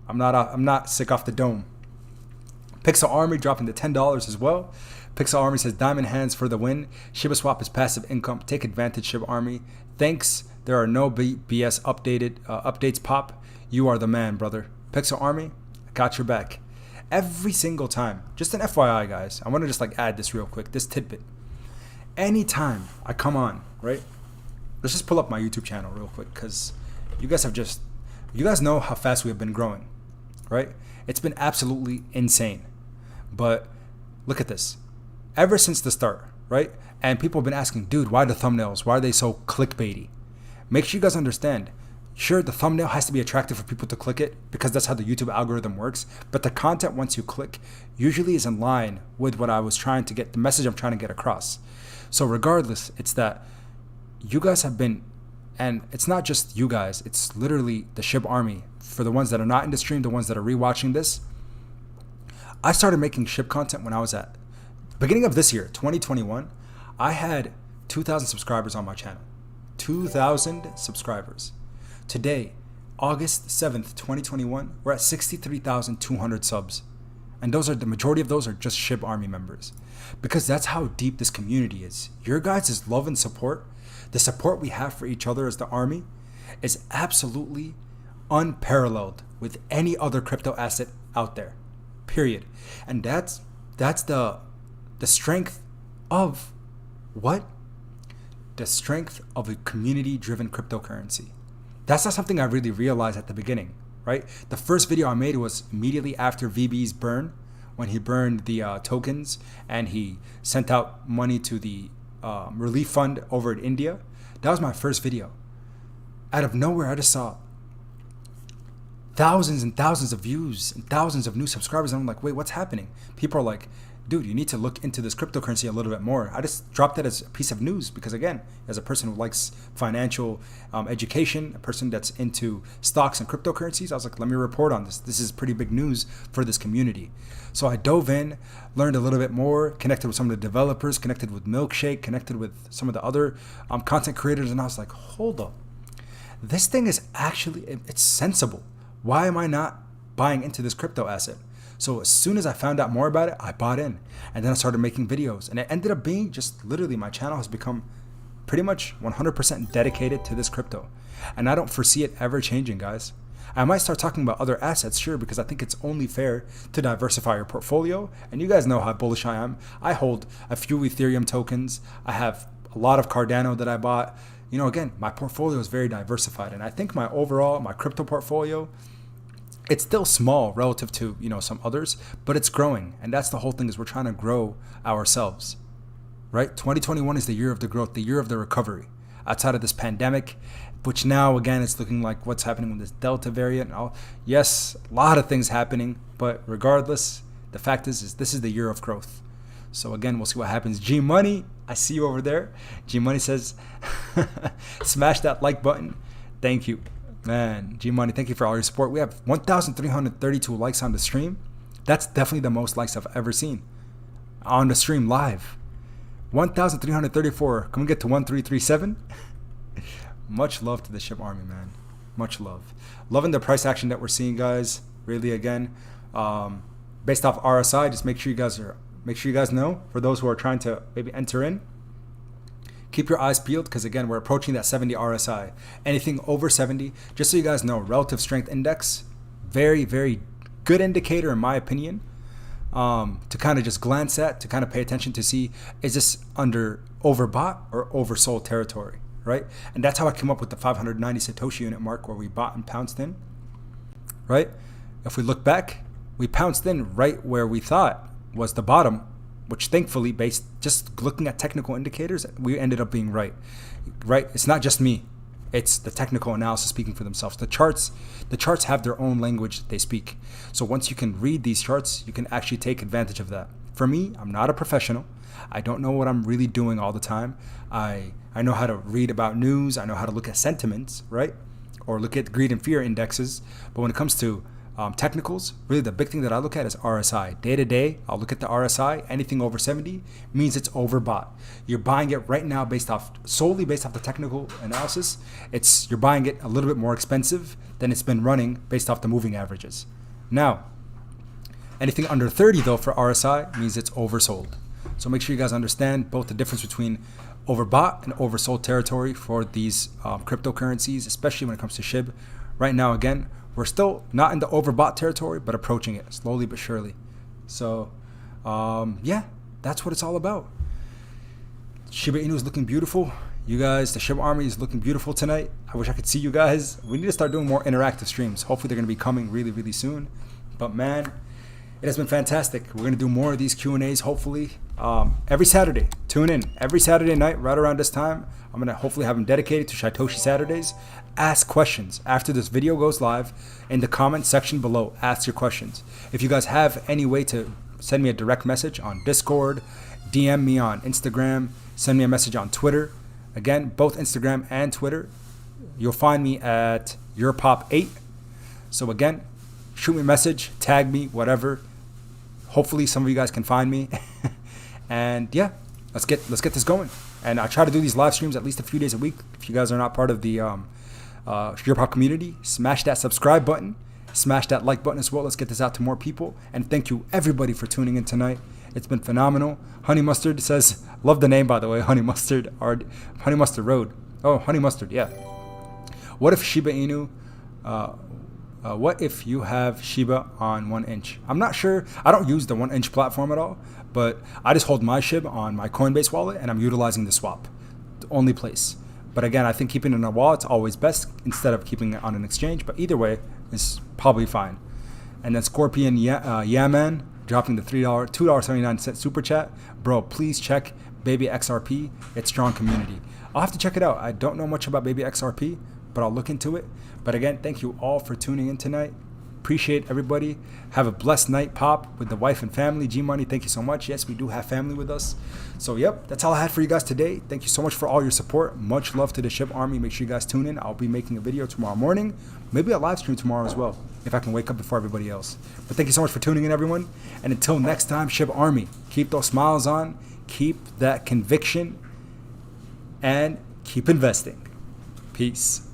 I'm not sick off the dome. Pixel Army dropping the $10 as well. Pixel Army says, diamond hands for the win. Shiba Swap is passive income. Take advantage, Shiba Army. Thanks. There are no BS updates pop. You are the man, brother. Pixel Army, I got your back. Every single time. Just an FYI, guys. I want to just add this real quick, this tidbit. Anytime I come on, right? Let's just pull up my YouTube channel real quick because you guys know how fast we have been growing, right? It's been absolutely insane. But look at this. Ever since the start, right? And people have been asking, dude, why the thumbnails? Why are they so clickbaity? Make sure you guys understand. Sure, the thumbnail has to be attractive for people to click it because that's how the YouTube algorithm works. But the content, once you click, usually is in line with what I was trying to get, the message I'm trying to get across. So regardless, it's that you guys have been, and it's not just you guys, it's literally the Shib Army. For the ones that are not in the stream, the ones that are rewatching this, I started making Shib content when I was at beginning of this year, 2021. I had 2,000 subscribers on my channel. 2,000 subscribers. Today, August 7th, 2021, we're at 63,200 subs. And the majority of those are just Shib Army members. Because that's how deep this community is. Your guys' love and support, the support we have for each other as the army, is absolutely unparalleled with any other crypto asset out there. Period. And that's the strength of what? The strength of a community-driven cryptocurrency. That's not something I really realized at the beginning, right? The first video I made was immediately after VB's burn, when he burned the tokens and he sent out money to the relief fund over in India. That was my first video. Out of nowhere, I just saw thousands and thousands of views and thousands of new subscribers. And I'm like, wait, what's happening? People are like, dude, you need to look into this cryptocurrency a little bit more. I just dropped it as a piece of news because, again, as a person who likes financial education, a person that's into stocks and cryptocurrencies, I was like, let me report on this. This is pretty big news for this community. So I dove in, learned a little bit more, connected with some of the developers, connected with Milkshake, connected with some of the other content creators, and I was like, hold up. This thing is actually, it's sensible. Why am I not buying into this crypto asset. So as soon as I found out more about it, I bought in, and then I started making videos, and it ended up being just literally my channel has become pretty much 100% dedicated to this crypto, and I don't foresee it ever changing, guys. I might start talking about other assets, sure, because I think it's only fair to diversify your portfolio, and you guys know how bullish I am. I hold a few Ethereum tokens. I have a lot of Cardano that I bought. You know, again, my portfolio is very diversified, and I think my crypto portfolio, it's still small relative to, you know, some others, but it's growing, and that's the whole thing, is we're trying to grow ourselves, right? 2021 is the year of the growth, the year of the recovery outside of this pandemic, which now again it's looking like what's happening with this Delta variant and all. Yes, a lot of things happening, but regardless, the fact is this is the year of growth. So again, we'll see what happens. G Money, I see you over there. G Money says smash that like button. Thank you, man. G Money, thank you for all your support. We have 1,332 likes on the stream. That's definitely the most likes I've ever seen on the stream live. 1,334. Can we get to 1,337? Much love to the Shib Army, man. Much love. Loving the price action that we're seeing, guys. Really, again, based off RSI, just make sure you guys know, for those who are trying to maybe enter in, keep your eyes peeled, because again, we're approaching that 70 RSI. Anything over 70, just so you guys know, relative strength index, very, very good indicator in my opinion, to kind of just glance at, to kind of pay attention to see, is this under overbought or oversold territory, right? And that's how I came up with the 590 Shytoshi unit mark where we bought and pounced in, right? If we look back, we pounced in right where we thought was the bottom, which thankfully, based just looking at technical indicators, we ended up being right. It's not just me. It's the technical analysis speaking for themselves. The charts have their own language they speak. So once you can read these charts, you can actually take advantage of that. For me, I'm not a professional. I don't know what I'm really doing all the time. I know how to read about news. I know how to look at sentiments, right? Or look at greed and fear indexes. But when it comes to technicals, really the big thing that I look at is RSI. Day to day, I'll look at the RSI. Anything over 70 means it's overbought. You're buying it right now solely based off the technical analysis. You're buying it a little bit more expensive than it's been running based off the moving averages. Now, anything under 30 though for RSI means it's oversold. So make sure you guys understand both the difference between overbought and oversold territory for these cryptocurrencies, especially when it comes to SHIB. Right now, again, we're still not in the overbought territory, but approaching it slowly but surely. So, yeah, that's what it's all about. Shiba Inu is looking beautiful. You guys, the Shiba Army is looking beautiful tonight. I wish I could see you guys. We need to start doing more interactive streams. Hopefully they're going to be coming really, really soon. But man, it has been fantastic. We're going to do more of these Q&As, hopefully. Every Saturday. Tune in. Every Saturday night, right around this time. I'm going to hopefully have them dedicated to Shytoshi Saturdays. Ask questions. After this video goes live, in the comment section below, ask your questions. If you guys have any way to send me a direct message on Discord, DM me on Instagram, send me a message on Twitter. Again, both Instagram and Twitter. You'll find me at YourPop8. So again, shoot me a message, tag me, whatever. Hopefully some of you guys can find me. And yeah, let's get this going. And I try to do these live streams at least a few days a week. If you guys are not part of the Your Pop community, smash that subscribe button, smash that like button as well. Let's get this out to more people. And thank you everybody for tuning in tonight. It's been phenomenal. Honey Mustard says, love the name by the way, Honey Mustard Road. Oh, Honey Mustard, yeah. What if Shiba Inu, what if you have Shiba on 1 inch? I'm not sure. I don't use the 1 inch platform at all, but I just hold my Shib on my Coinbase wallet and I'm utilizing the swap, the only place. But again, I think keeping it in a wallet's always best instead of keeping it on an exchange. But either way, is probably fine. And then Scorpion Man dropping the $2.79 super chat. Bro, please check Baby XRP. It's strong community. I'll have to check it out. I don't know much about Baby XRP, but I'll look into it. But again, thank you all for tuning in tonight. Appreciate everybody. Have a blessed night, Pop, with the wife and family. G Money, thank you so much. Yes, we do have family with us. So, yep, that's all I had for you guys today. Thank you so much for all your support. Much love to the Shib Army. Make sure you guys tune in. I'll be making a video tomorrow morning. Maybe a live stream tomorrow as well, if I can wake up before everybody else. But thank you so much for tuning in, everyone. And until next time, Shib Army, keep those smiles on, keep that conviction, and keep investing. Peace.